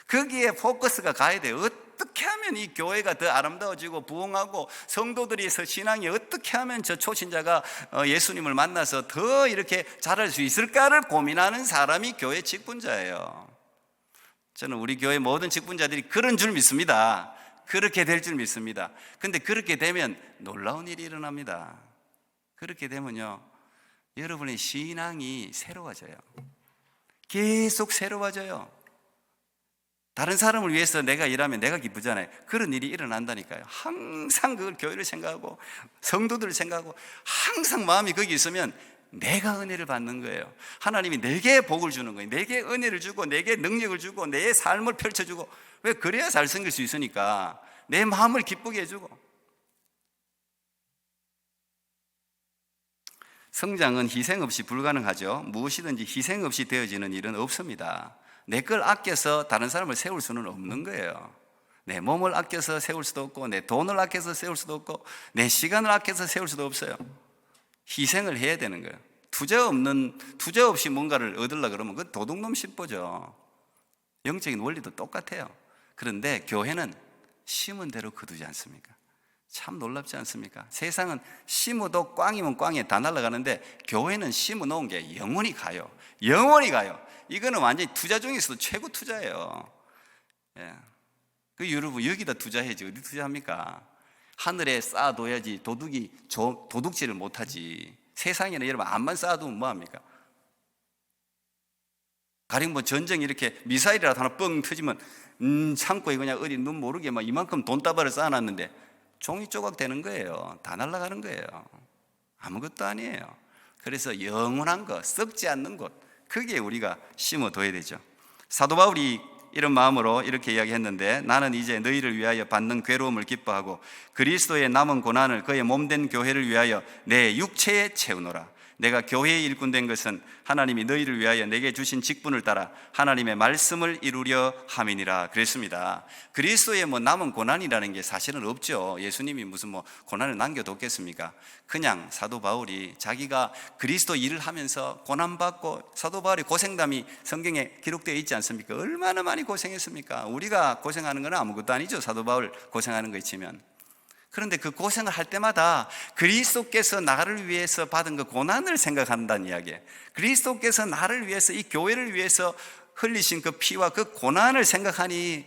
거기에 포커스가 가야 돼요. 어떻게 하면 이 교회가 더 아름다워지고 부흥하고 성도들이 신앙이 어떻게 하면 저 초신자가 예수님을 만나서 더 이렇게 자랄 수 있을까를 고민하는 사람이 교회 직분자예요. 저는 우리 교회 모든 직분자들이 그런 줄 믿습니다. 그렇게 될 줄 믿습니다. 근데 그렇게 되면 놀라운 일이 일어납니다. 그렇게 되면요, 여러분의 신앙이 새로워져요. 계속 새로워져요. 다른 사람을 위해서 내가 일하면 내가 기쁘잖아요. 그런 일이 일어난다니까요. 항상 그걸 교회를 생각하고 성도들을 생각하고 항상 마음이 거기 있으면 내가 은혜를 받는 거예요. 하나님이 내게 복을 주는 거예요. 내게 은혜를 주고 내게 능력을 주고 내 삶을 펼쳐주고. 왜? 그래야 잘생길 수 있으니까. 내 마음을 기쁘게 해주고. 성장은 희생 없이 불가능하죠. 무엇이든지 희생 없이 되어지는 일은 없습니다. 내 걸 아껴서 다른 사람을 세울 수는 없는 거예요. 내 몸을 아껴서 세울 수도 없고 내 돈을 아껴서 세울 수도 없고 내 시간을 아껴서 세울 수도 없어요. 희생을 해야 되는 거예요. 투자 없이 뭔가를 얻으려고 그러면 그건 도둑놈 심보죠. 영적인 원리도 똑같아요. 그런데 교회는 심은 대로 거두지 않습니까? 참 놀랍지 않습니까? 세상은 심어도 꽝이면 꽝에 다 날아가는데 교회는 심어 놓은 게 영원히 가요. 영원히 가요. 이거는 완전히 투자 중에서도 최고 투자예요. 예. 여러분 여기다 투자해야지 어디 투자합니까? 하늘에 쌓아둬야지 도둑질을 못하지. 세상에는 여러분 암만 쌓아두면 뭐합니까? 가령 뭐 전쟁 이렇게 미사일이라도 하나 뻥 터지면 창고에 그냥 어디 눈 모르게 막 이만큼 돈다발을 쌓아놨는데 종이 조각 되는 거예요. 다 날아가는 거예요. 아무것도 아니에요. 그래서 영원한 것, 썩지 않는 것, 그게 우리가 심어둬야 되죠. 사도 바울이 이런 마음으로 이렇게 이야기했는데, 나는 이제 너희를 위하여 받는 괴로움을 기뻐하고 그리스도의 남은 고난을 그의 몸된 교회를 위하여 내 육체에 채우노라. 내가 교회의 일꾼 된 것은 하나님이 너희를 위하여 내게 주신 직분을 따라 하나님의 말씀을 이루려 함이니라 그랬습니다. 그리스도의 남은 고난이라는 게 사실은 없죠. 예수님이 무슨 고난을 남겨뒀겠습니까? 그냥 사도 바울이 자기가 그리스도 일을 하면서 고난받고, 사도 바울의 고생담이 성경에 기록되어 있지 않습니까? 얼마나 많이 고생했습니까? 우리가 고생하는 건 아무것도 아니죠. 사도 바울 고생하는 거 있지만. 그런데 그 고생을 할 때마다 그리스도께서 나를 위해서 받은 그 고난을 생각한다는 이야기예요. 그리스도께서 나를 위해서, 이 교회를 위해서 흘리신 그 피와 그 고난을 생각하니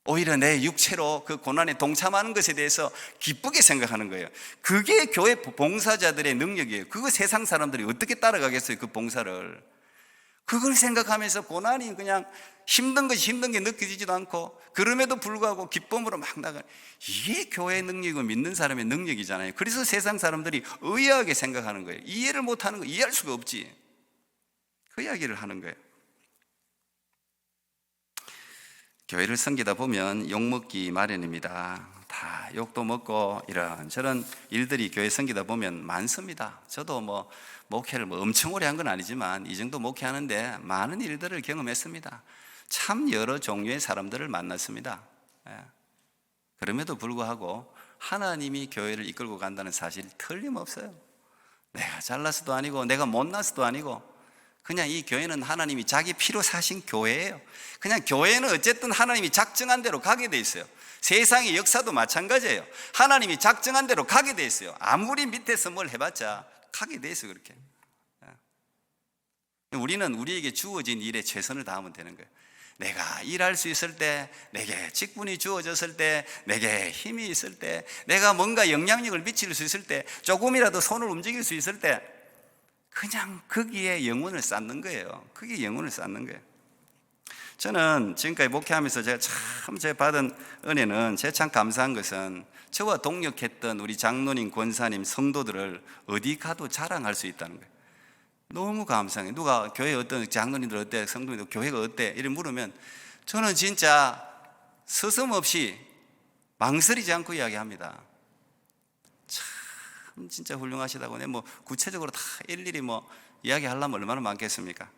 오히려 내 육체로 그 고난에 동참하는 것에 대해서 기쁘게 생각하는 거예요. 그게 교회 봉사자들의 능력이에요. 그거 세상 사람들이 어떻게 따라가겠어요, 그 봉사를. 그걸 생각하면서 고난이 그냥 힘든 것이 힘든 게 느껴지지도 않고, 그럼에도 불구하고 기쁨으로 막 나가. 이게 교회의 능력이고 믿는 사람의 능력이잖아요. 그래서 세상 사람들이 의아하게 생각하는 거예요. 이해를 못하는 거, 이해할 수가 없지. 그 이야기를 하는 거예요. 교회를 섬기다 보면 욕먹기 마련입니다. 다 욕도 먹고 이런저런 일들이 교회 섬기다 보면 많습니다. 저도 목회를 엄청 오래 한 건 아니지만 이 정도 목회하는데 많은 일들을 경험했습니다. 참 여러 종류의 사람들을 만났습니다. 그럼에도 불구하고 하나님이 교회를 이끌고 간다는 사실 틀림없어요. 내가 잘나서도 아니고 내가 못나서도 아니고, 그냥 이 교회는 하나님이 자기 피로 사신 교회예요. 그냥 교회는 어쨌든 하나님이 작정한 대로 가게 돼 있어요. 세상의 역사도 마찬가지예요. 하나님이 작정한 대로 가게 돼 있어요. 아무리 밑에서 뭘 해봤자 가게 돼 있어요. 그렇게. 우리는 우리에게 주어진 일에 최선을 다하면 되는 거예요. 내가 일할 수 있을 때, 내게 직분이 주어졌을 때, 내게 힘이 있을 때, 내가 뭔가 영향력을 미칠 수 있을 때, 조금이라도 손을 움직일 수 있을 때, 그냥 거기에 영혼을 쌓는 거예요. 그게 영혼을 쌓는 거예요. 저는 지금까지 목회하면서 제가 받은 은혜는, 제가 참 감사한 것은 저와 동역했던 우리 장로님, 권사님, 성도들을 어디 가도 자랑할 수 있다는 거예요. 너무 감사해요. 누가 교회 어떤 장로님들 어때, 성도님들 교회가 어때 이렇게 물으면 저는 진짜 서슴없이 망설이지 않고 이야기합니다. 참 진짜 훌륭하시다고. 구체적으로 다 일일이 이야기하려면 얼마나 많겠습니까?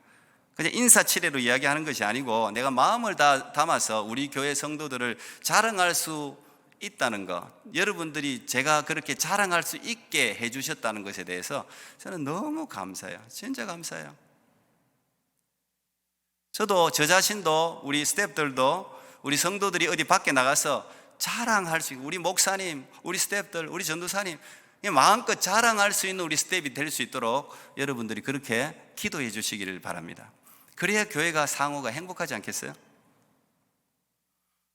그냥 인사치레로 이야기하는 것이 아니고 내가 마음을 다 담아서 우리 교회 성도들을 자랑할 수 있다는 것, 여러분들이 제가 그렇게 자랑할 수 있게 해주셨다는 것에 대해서 저는 너무 감사해요. 진짜 감사해요. 저도 저 자신도 우리 스태프들도 우리 성도들이 어디 밖에 나가서 자랑할 수 있고, 우리 목사님, 우리 스태프들, 우리 전도사님 마음껏 자랑할 수 있는 우리 스텝이 될 수 있도록 여러분들이 그렇게 기도해 주시기를 바랍니다. 그래야 교회가 상호가 행복하지 않겠어요?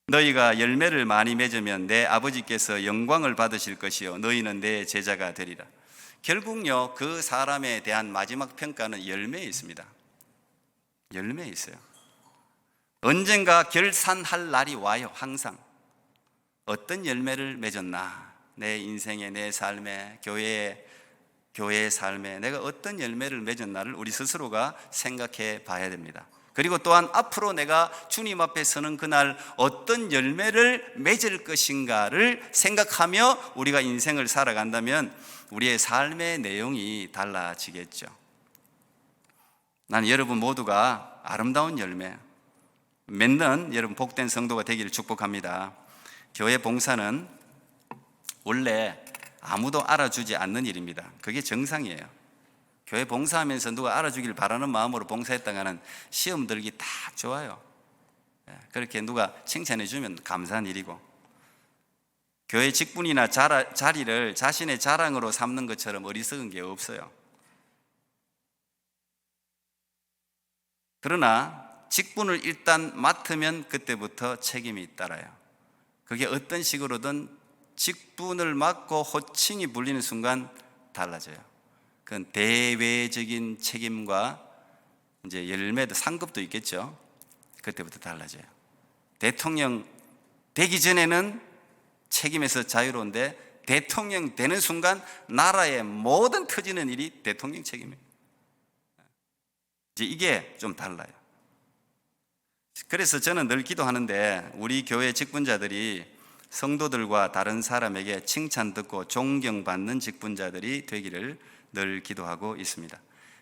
너희가 열매를 많이 맺으면 내 아버지께서 영광을 받으실 것이요 너희는 내 제자가 되리라. 결국요, 그 사람에 대한 마지막 평가는 열매에 있습니다. 열매에 있어요. 언젠가 결산할 날이 와요. 항상 어떤 열매를 맺었나, 내 인생에, 내 삶에, 교회의 삶에 내가 어떤 열매를 맺었나를 우리 스스로가 생각해 봐야 됩니다. 그리고 또한 앞으로 내가 주님 앞에 서는 그날 어떤 열매를 맺을 것인가를 생각하며 우리가 인생을 살아간다면 우리의 삶의 내용이 달라지겠죠. 나는 여러분 모두가 아름다운 열매 맺는 여러분 복된 성도가 되기를 축복합니다. 교회 봉사는 원래 아무도 알아주지 않는 일입니다. 그게 정상이에요. 교회 봉사하면서 누가 알아주기를 바라는 마음으로 봉사했다가는 시험 들기 딱 좋아요. 그렇게 누가 칭찬해 주면 감사한 일이고, 교회 직분이나 자리를 자신의 자랑으로 삼는 것처럼 어리석은 게 없어요. 그러나 직분을 일단 맡으면 그때부터 책임이 따라요. 그게 어떤 식으로든 직분을 맡고 호칭이 불리는 순간 달라져요. 그건 대외적인 책임과 이제 열매도 상급도 있겠죠. 그때부터 달라져요. 대통령 되기 전에는 책임에서 자유로운데 대통령 되는 순간 나라의 모든 터지는 일이 대통령 책임이에요. 이제 이게 좀 달라요. 그래서 저는 늘 기도하는데 우리 교회 직분자들이 성도들과 다른 사람에게 칭찬 듣고 존경받는 직분자들이 되기를 늘 기도하고 있습니다.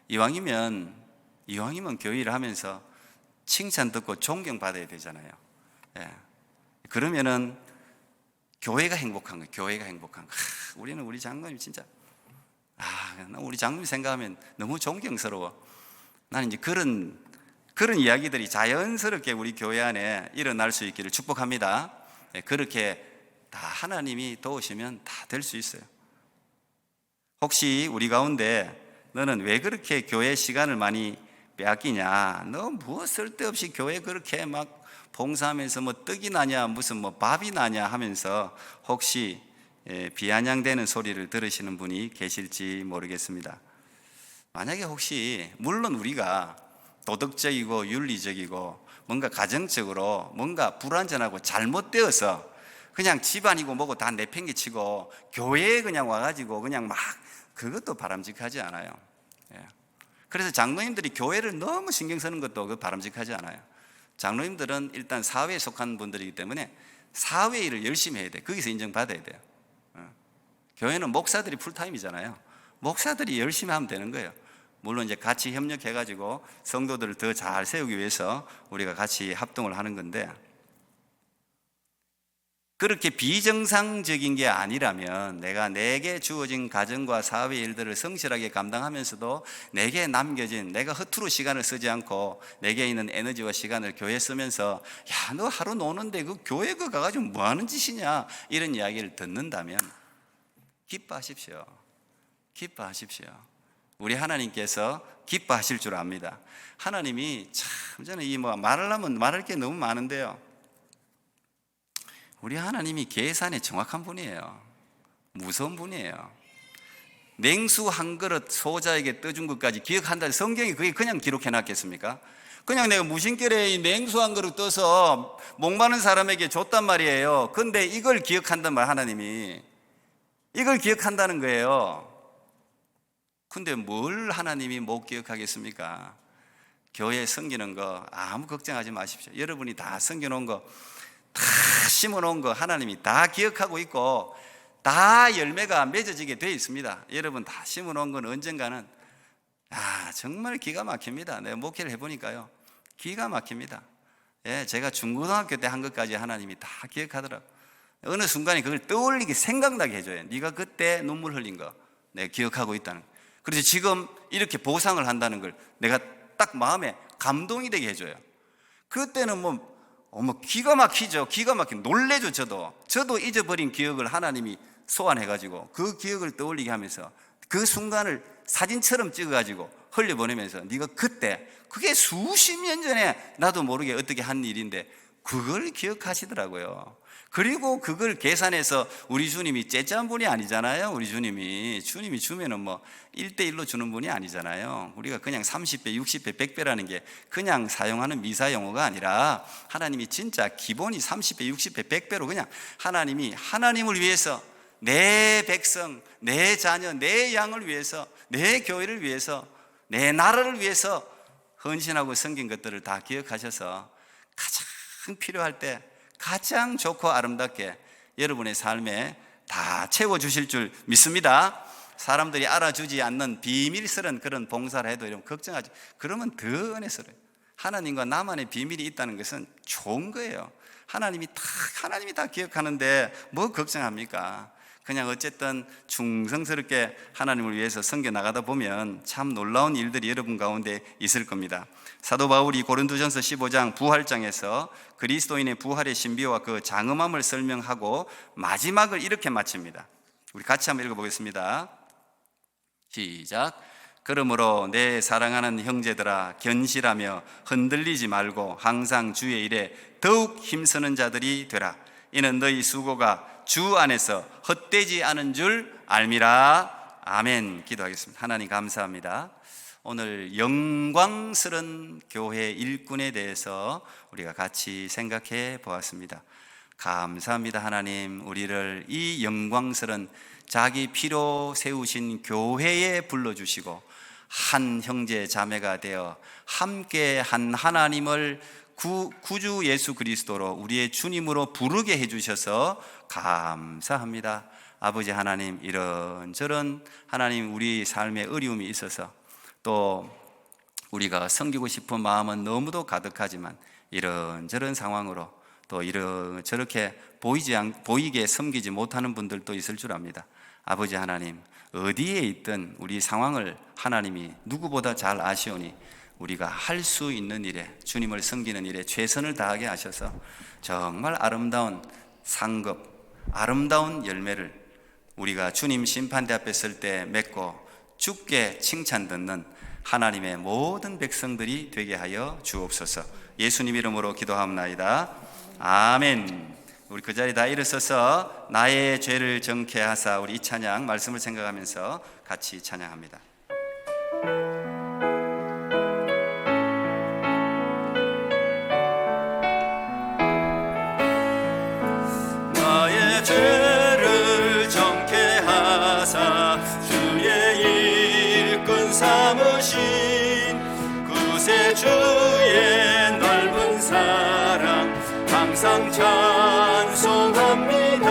이왕이면 교회 일을 하면서 칭찬 듣고 존경받아야 되잖아요. 그러면은 교회가 행복한 거예요. 교회가 행복한 거. 우리는 우리 장로님 진짜 우리 장로님 생각하면 너무 존경스러워. 나는 이제 그런 이야기들이 자연스럽게 우리 교회 안에 일어날 수 있기를 축복합니다. 그렇게 다 하나님이 도우시면 다 될 수 있어요. 혹시 우리 가운데 너는 왜 그렇게 교회 시간을 많이 빼앗기냐, 너 뭐 쓸데없이 교회 그렇게 막 봉사하면서 뭐 떡이 나냐 무슨 뭐 밥이 나냐 하면서 혹시 비아냥대는 소리를 들으시는 분이 계실지 모르겠습니다. 만약에 혹시 물론 우리가 도덕적이고 윤리적이고 뭔가 가정적으로 뭔가 불완전하고 잘못되어서 그냥 집안이고 뭐고 다 내팽개치고 교회에 그냥 와가지고 그냥 막 그것도 바람직하지 않아요. 그래서 장로님들이 교회를 너무 신경 쓰는 것도 바람직하지 않아요. 장로님들은 일단 사회에 속한 분들이기 때문에 사회 일을 열심히 해야 돼. 거기서 인정받아야 돼요. 교회는 목사들이 풀타임이잖아요. 목사들이 열심히 하면 되는 거예요. 물론 이제 같이 협력해가지고 성도들을 더 잘 세우기 위해서 우리가 같이 합동을 하는 건데, 그렇게 비정상적인 게 아니라면 내가 내게 주어진 가정과 사회 일들을 성실하게 감당하면서도 내게 남겨진, 내가 허투루 시간을 쓰지 않고 내게 있는 에너지와 시간을 교회에 쓰면서 야, 너 하루 노는데 그 교회 그 가가지고 뭐 하는 짓이냐 이런 이야기를 듣는다면 기뻐하십시오. 기뻐하십시오. 우리 하나님께서 기뻐하실 줄 압니다. 하나님이 참, 저는 이 뭐 말하려면 말할 게 너무 많은데요, 우리 하나님이 계산에 정확한 분이에요. 무서운 분이에요. 냉수 한 그릇 소자에게 떠준 것까지 기억한다. 성경이 그게 그냥 기록해 놨겠습니까? 그냥 내가 무심결에 이 냉수 한 그릇 떠서 목마른 사람에게 줬단 말이에요. 근데 이걸 기억한단 말, 하나님이 이걸 기억한다는 거예요. 근데 뭘 하나님이 못 기억하겠습니까? 교회 섬기는 거 아무 걱정하지 마십시오. 여러분이 다 섬겨놓은 거, 다 심어놓은 거 하나님이 다 기억하고 있고 다 열매가 맺어지게 되어 있습니다. 여러분 다 심어놓은 건 언젠가는 정말 기가 막힙니다. 내가 목회를 해보니까요, 기가 막힙니다. 제가 중고등학교 때 한 것까지 하나님이 다 기억하더라고요. 어느 순간에 그걸 떠올리게 생각나게 해줘요. 네가 그때 눈물 흘린 거 내가 기억하고 있다는 거. 그래서 지금 이렇게 보상을 한다는 걸 내가 딱 마음에 감동이 되게 해줘요. 그때는 뭐 기가 막히죠. 기가 막히게 놀래죠. 저도 잊어버린 기억을 하나님이 소환해가지고 그 기억을 떠올리게 하면서 그 순간을 사진처럼 찍어가지고 흘려보내면서 네가 그때, 그게 수십 년 전에 나도 모르게 어떻게 한 일인데 그걸 기억하시더라고요. 그리고 그걸 계산해서 우리 주님이 째짠 분이 아니잖아요. 우리 주님이 주면은 뭐 1대1로 주는 분이 아니잖아요. 우리가 그냥 30배, 60배, 100배라는 게 그냥 사용하는 미사 용어가 아니라 하나님이 진짜 기본이 30배, 60배, 100배로 그냥 하나님이 하나님을 위해서 내 백성, 내 자녀, 내 양을 위해서, 내 교회를 위해서, 내 나라를 위해서 헌신하고 섬긴 것들을 다 기억하셔서 가장 필요할 때 가장 좋고 아름답게 여러분의 삶에 다 채워주실 줄 믿습니다. 사람들이 알아주지 않는 비밀스러운 그런 봉사를 해도 여러분 걱정하지, 그러면 더 은혜스러워요. 하나님과 나만의 비밀이 있다는 것은 좋은 거예요. 하나님이 다 기억하는데 뭐 걱정합니까? 그냥 어쨌든 충성스럽게 하나님을 위해서 섬겨 나가다 보면 참 놀라운 일들이 여러분 가운데 있을 겁니다. 사도 바울이 고린도전서 15장 부활장에서 그리스도인의 부활의 신비와 그 장엄함을 설명하고 마지막을 이렇게 마칩니다. 우리 같이 한번 읽어보겠습니다. 시작. 그러므로 내 사랑하는 형제들아, 견실하며 흔들리지 말고 항상 주의 일에 더욱 힘쓰는 자들이 되라. 이는 너희 수고가 주 안에서 헛되지 않은 줄 알미라. 아멘. 기도하겠습니다. 하나님 감사합니다. 오늘 영광스러운 교회 일꾼에 대해서 우리가 같이 생각해 보았습니다. 감사합니다. 하나님, 우리를 이 영광스러운 자기 피로 세우신 교회에 불러주시고 한 형제 자매가 되어 함께 한 하나님을 구주 예수 그리스도로 우리의 주님으로 부르게 해주셔서 감사합니다. 아버지 하나님, 이런저런 하나님 우리 삶에 어려움이 있어서 또 우리가 섬기고 싶은 마음은 너무도 가득하지만 이런저런 상황으로 또 저렇게 보이게 섬기지 못하는 분들도 있을 줄 압니다. 아버지 하나님, 어디에 있든 우리 상황을 하나님이 누구보다 잘 아시오니 우리가 할 수 있는 일에, 주님을 섬기는 일에 최선을 다하게 하셔서 정말 아름다운 상급, 아름다운 열매를 우리가 주님 심판대 앞에 설 때 맺고 주께 칭찬 듣는 하나님의 모든 백성들이 되게 하여 주옵소서. 예수님 이름으로 기도하옵나이다. 아멘. 우리 그 자리에 다 일어서서 나의 죄를 정케하사, 우리 이 찬양 말씀을 생각하면서 같이 찬양합니다. 나의 죄를 정케하사 주의 일꾼 삼으신 구세주의 넓은 사랑 항상 찬송합니다.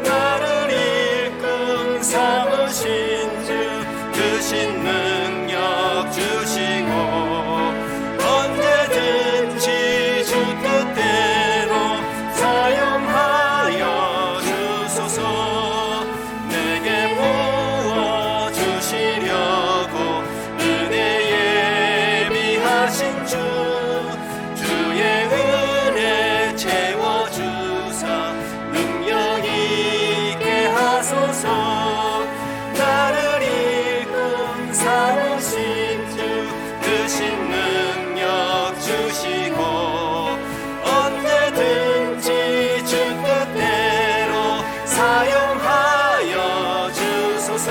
나를 일꾼 삼으신 주 크신 능력 주시고 언제든지 주 뜻대로 사용하여 주소서. 내게 부어주시려고 은혜 예비하신 주 주의 은혜 채워주사 능력 있게 하소서. 나를 일꾼 삼으신 주 크신 능력 주시고 언제든지 주 뜻대로 사용하여 주소서.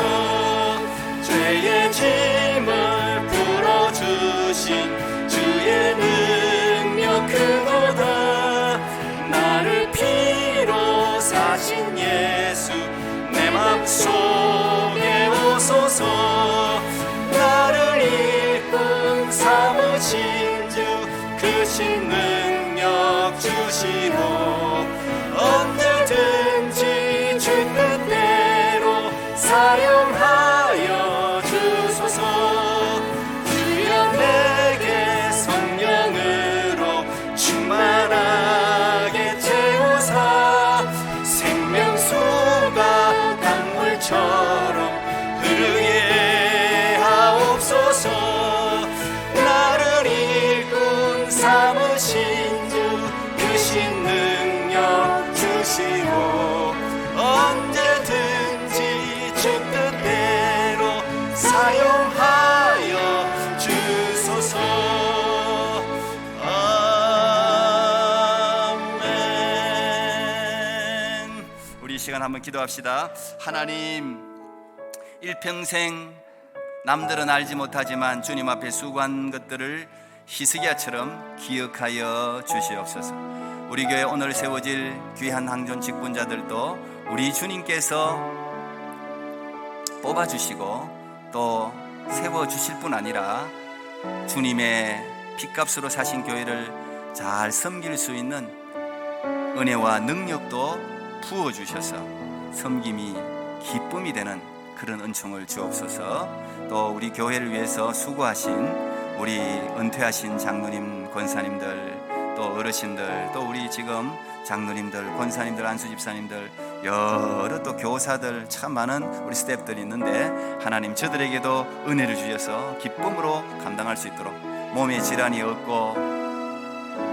죄의 짐을 풀어주신 주의 능력 크도다. 나를 피로 사신 예수 내 맘속에 오소서. 나를 일꾼 삼으신 주 크신 능력 주시고 언제든지 주 뜻대로 사용하여 주소서. 주여 내게 성령으로 충만하게 채우사 생명수가 강물처럼 흐르게 하옵소서. 나를 일꾼 삼으신 주 크신 능력 주시고 언제든지 주 뜻대로 사용하여 주소서. 아멘. 우리 이 시간 한번 기도합시다. 하나님, 일평생 남들은 알지 못하지만 주님 앞에 수고한 것들을 히스기야처럼 기억하여 주시옵소서. 우리 교회 오늘 세워질 귀한 항존 직분자들도 우리 주님께서 뽑아주시고 또 세워주실 뿐 아니라 주님의 핏값으로 사신 교회를 잘 섬길 수 있는 은혜와 능력도 부어주셔서 섬김이 기쁨이 되는 그런 은총을 주옵소서. 또 우리 교회를 위해서 수고하신 우리 은퇴하신 장로님, 권사님들, 또 어르신들, 또 우리 지금 장로님들, 권사님들, 안수집사님들, 여러 또 교사들, 참 많은 우리 스태프들이 있는데 하나님 저들에게도 은혜를 주셔서 기쁨으로 감당할 수 있도록, 몸에 질환이 없고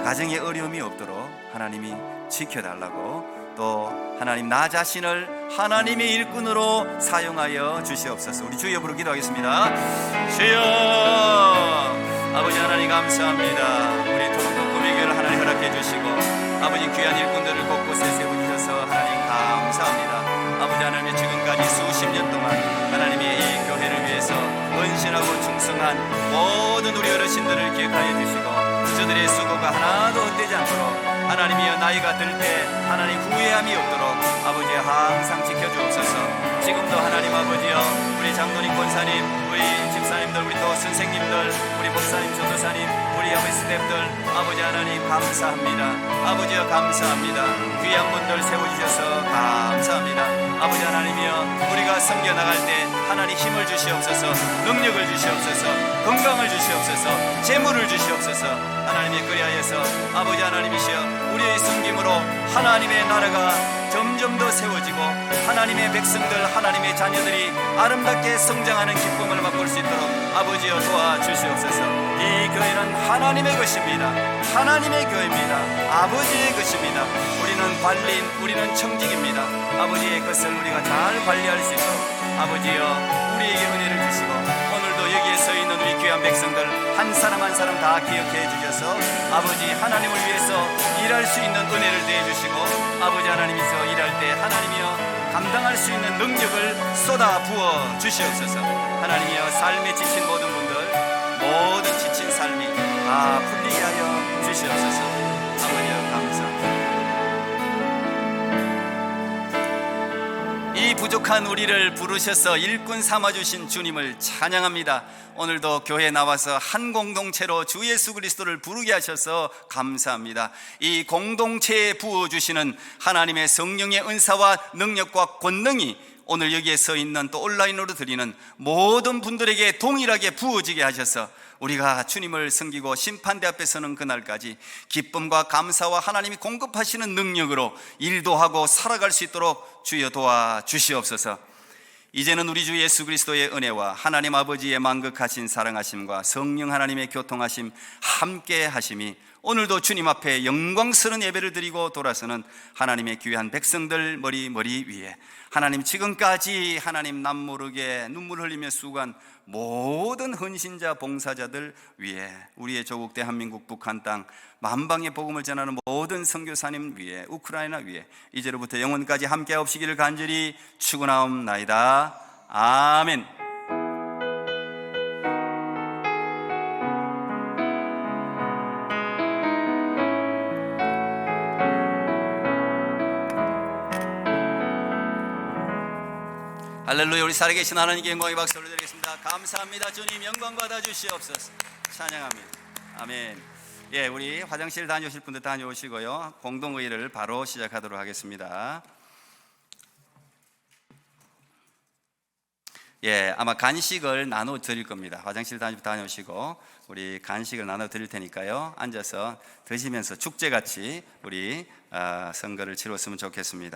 가정에 어려움이 없도록 하나님이 지켜달라고, 또 하나님 나 자신을 하나님의 일꾼으로 사용하여 주시옵소서. 우리 주여 부르 기도하겠습니다. 주여, 아버지 하나님 감사합니다. 우리 토론토 구미교회를 하나님 허락해 주시고 아버지 귀한 일꾼들을 곳곳에 세워주셔서 하나님 감사합니다. 아버지 하나님 지금까지 수십 년 동안 하나님의 이 교회를 위해서 헌신하고 충성한 모든 우리 어르신들을 기억하여 주시고 저들의 수고가 하나도 헛되지 않도록 하나님이여 나이가 들 때 하나님 후회함이 없도록 아버지 항상 지켜주옵소서. 지금도 하나님 아버지여 우리 장로님, 권사님, 우리 집사님들, 우리 또 선생님들, 우리 목사님, 전도사님, 우리 아버지 스태프들 아버지 하나님 감사합니다. 아버지여 감사합니다. 귀한 분들 세워주셔서 감사합니다. 아버지 하나님이여 우리가 섬겨나갈 때 하나님 힘을 주시옵소서, 능력을 주시옵소서, 건강을 주시옵소서, 재물을 주시옵소서. 하나님의 그리하여서 아버지 하나님이시여 우리의 섬김으로 하나님의 나라가 점점 더 세워지고 하나님의 백성들, 하나님의 자녀들이 아름답게 성장하는 기쁨을 맛볼 수 있도록 아버지여 도와주시옵소서. 이 교회는 하나님의 것입니다. 하나님의 교회입니다. 아버지의 것입니다. 우리는 관리인, 우리는 청직입니다. 아버지의 것을 우리가 잘 관리할 수 있도록 아버지여 우리에게 은혜를 주시고 오늘도 여기에 서 귀한 백성들 한 사람 한 사람 다 기억해 주셔서 아버지 하나님을 위해서 일할 수 있는 은혜를 내주시고 아버지 하나님께서 일할 때 하나님이여 감당할 수 있는 능력을 쏟아 부어 주시옵소서. 하나님이여 삶에 지친 모든 분들 모든 지친 삶이 다 풀리게 하여 주시옵소서. 아버지여 감사합니다. 이 부족한 우리를 부르셔서 일꾼 삼아주신 주님을 찬양합니다. 오늘도 교회에 나와서 한 공동체로 주 예수 그리스도를 부르게 하셔서 감사합니다. 이 공동체에 부어주시는 하나님의 성령의 은사와 능력과 권능이 오늘 여기에 서 있는 또 온라인으로 드리는 모든 분들에게 동일하게 부어지게 하셔서 우리가 주님을 섬기고 심판대 앞에 서는 그날까지 기쁨과 감사와 하나님이 공급하시는 능력으로 일도 하고 살아갈 수 있도록 주여 도와주시옵소서. 이제는 우리 주 예수 그리스도의 은혜와 하나님 아버지의 만극하신 사랑하심과 성령 하나님의 교통하심 함께 하심이 오늘도 주님 앞에 영광스러운 예배를 드리고 돌아서는 하나님의 귀한 백성들 머리 위에 하나님 지금까지 하나님 남모르게 눈물 흘리며 수고한 모든 헌신자 봉사자들 위에 우리의 조국 대한민국 북한 땅 만방의 복음을 전하는 모든 선교사님 위에 우크라이나 위에 이제로부터 영원까지 함께 하옵시기를 간절히 축원하옵나이다. 아멘. 할렐루야. 우리 살아계신 하나님께 영광의 박수를 드리겠습니다. 감사합니다. 주님 영광 받아 주시옵소서. 찬양합니다. 아멘. 예, 우리 화장실 다녀오실 분들 다녀오시고요. 공동의를 바로 시작하도록 하겠습니다. 예, 아마 간식을 나눠 드릴 겁니다. 화장실 다녀오시고 우리 간식을 나눠 드릴 테니까요. 앉아서 드시면서 축제같이 우리 선거를 치렀으면 좋겠습니다.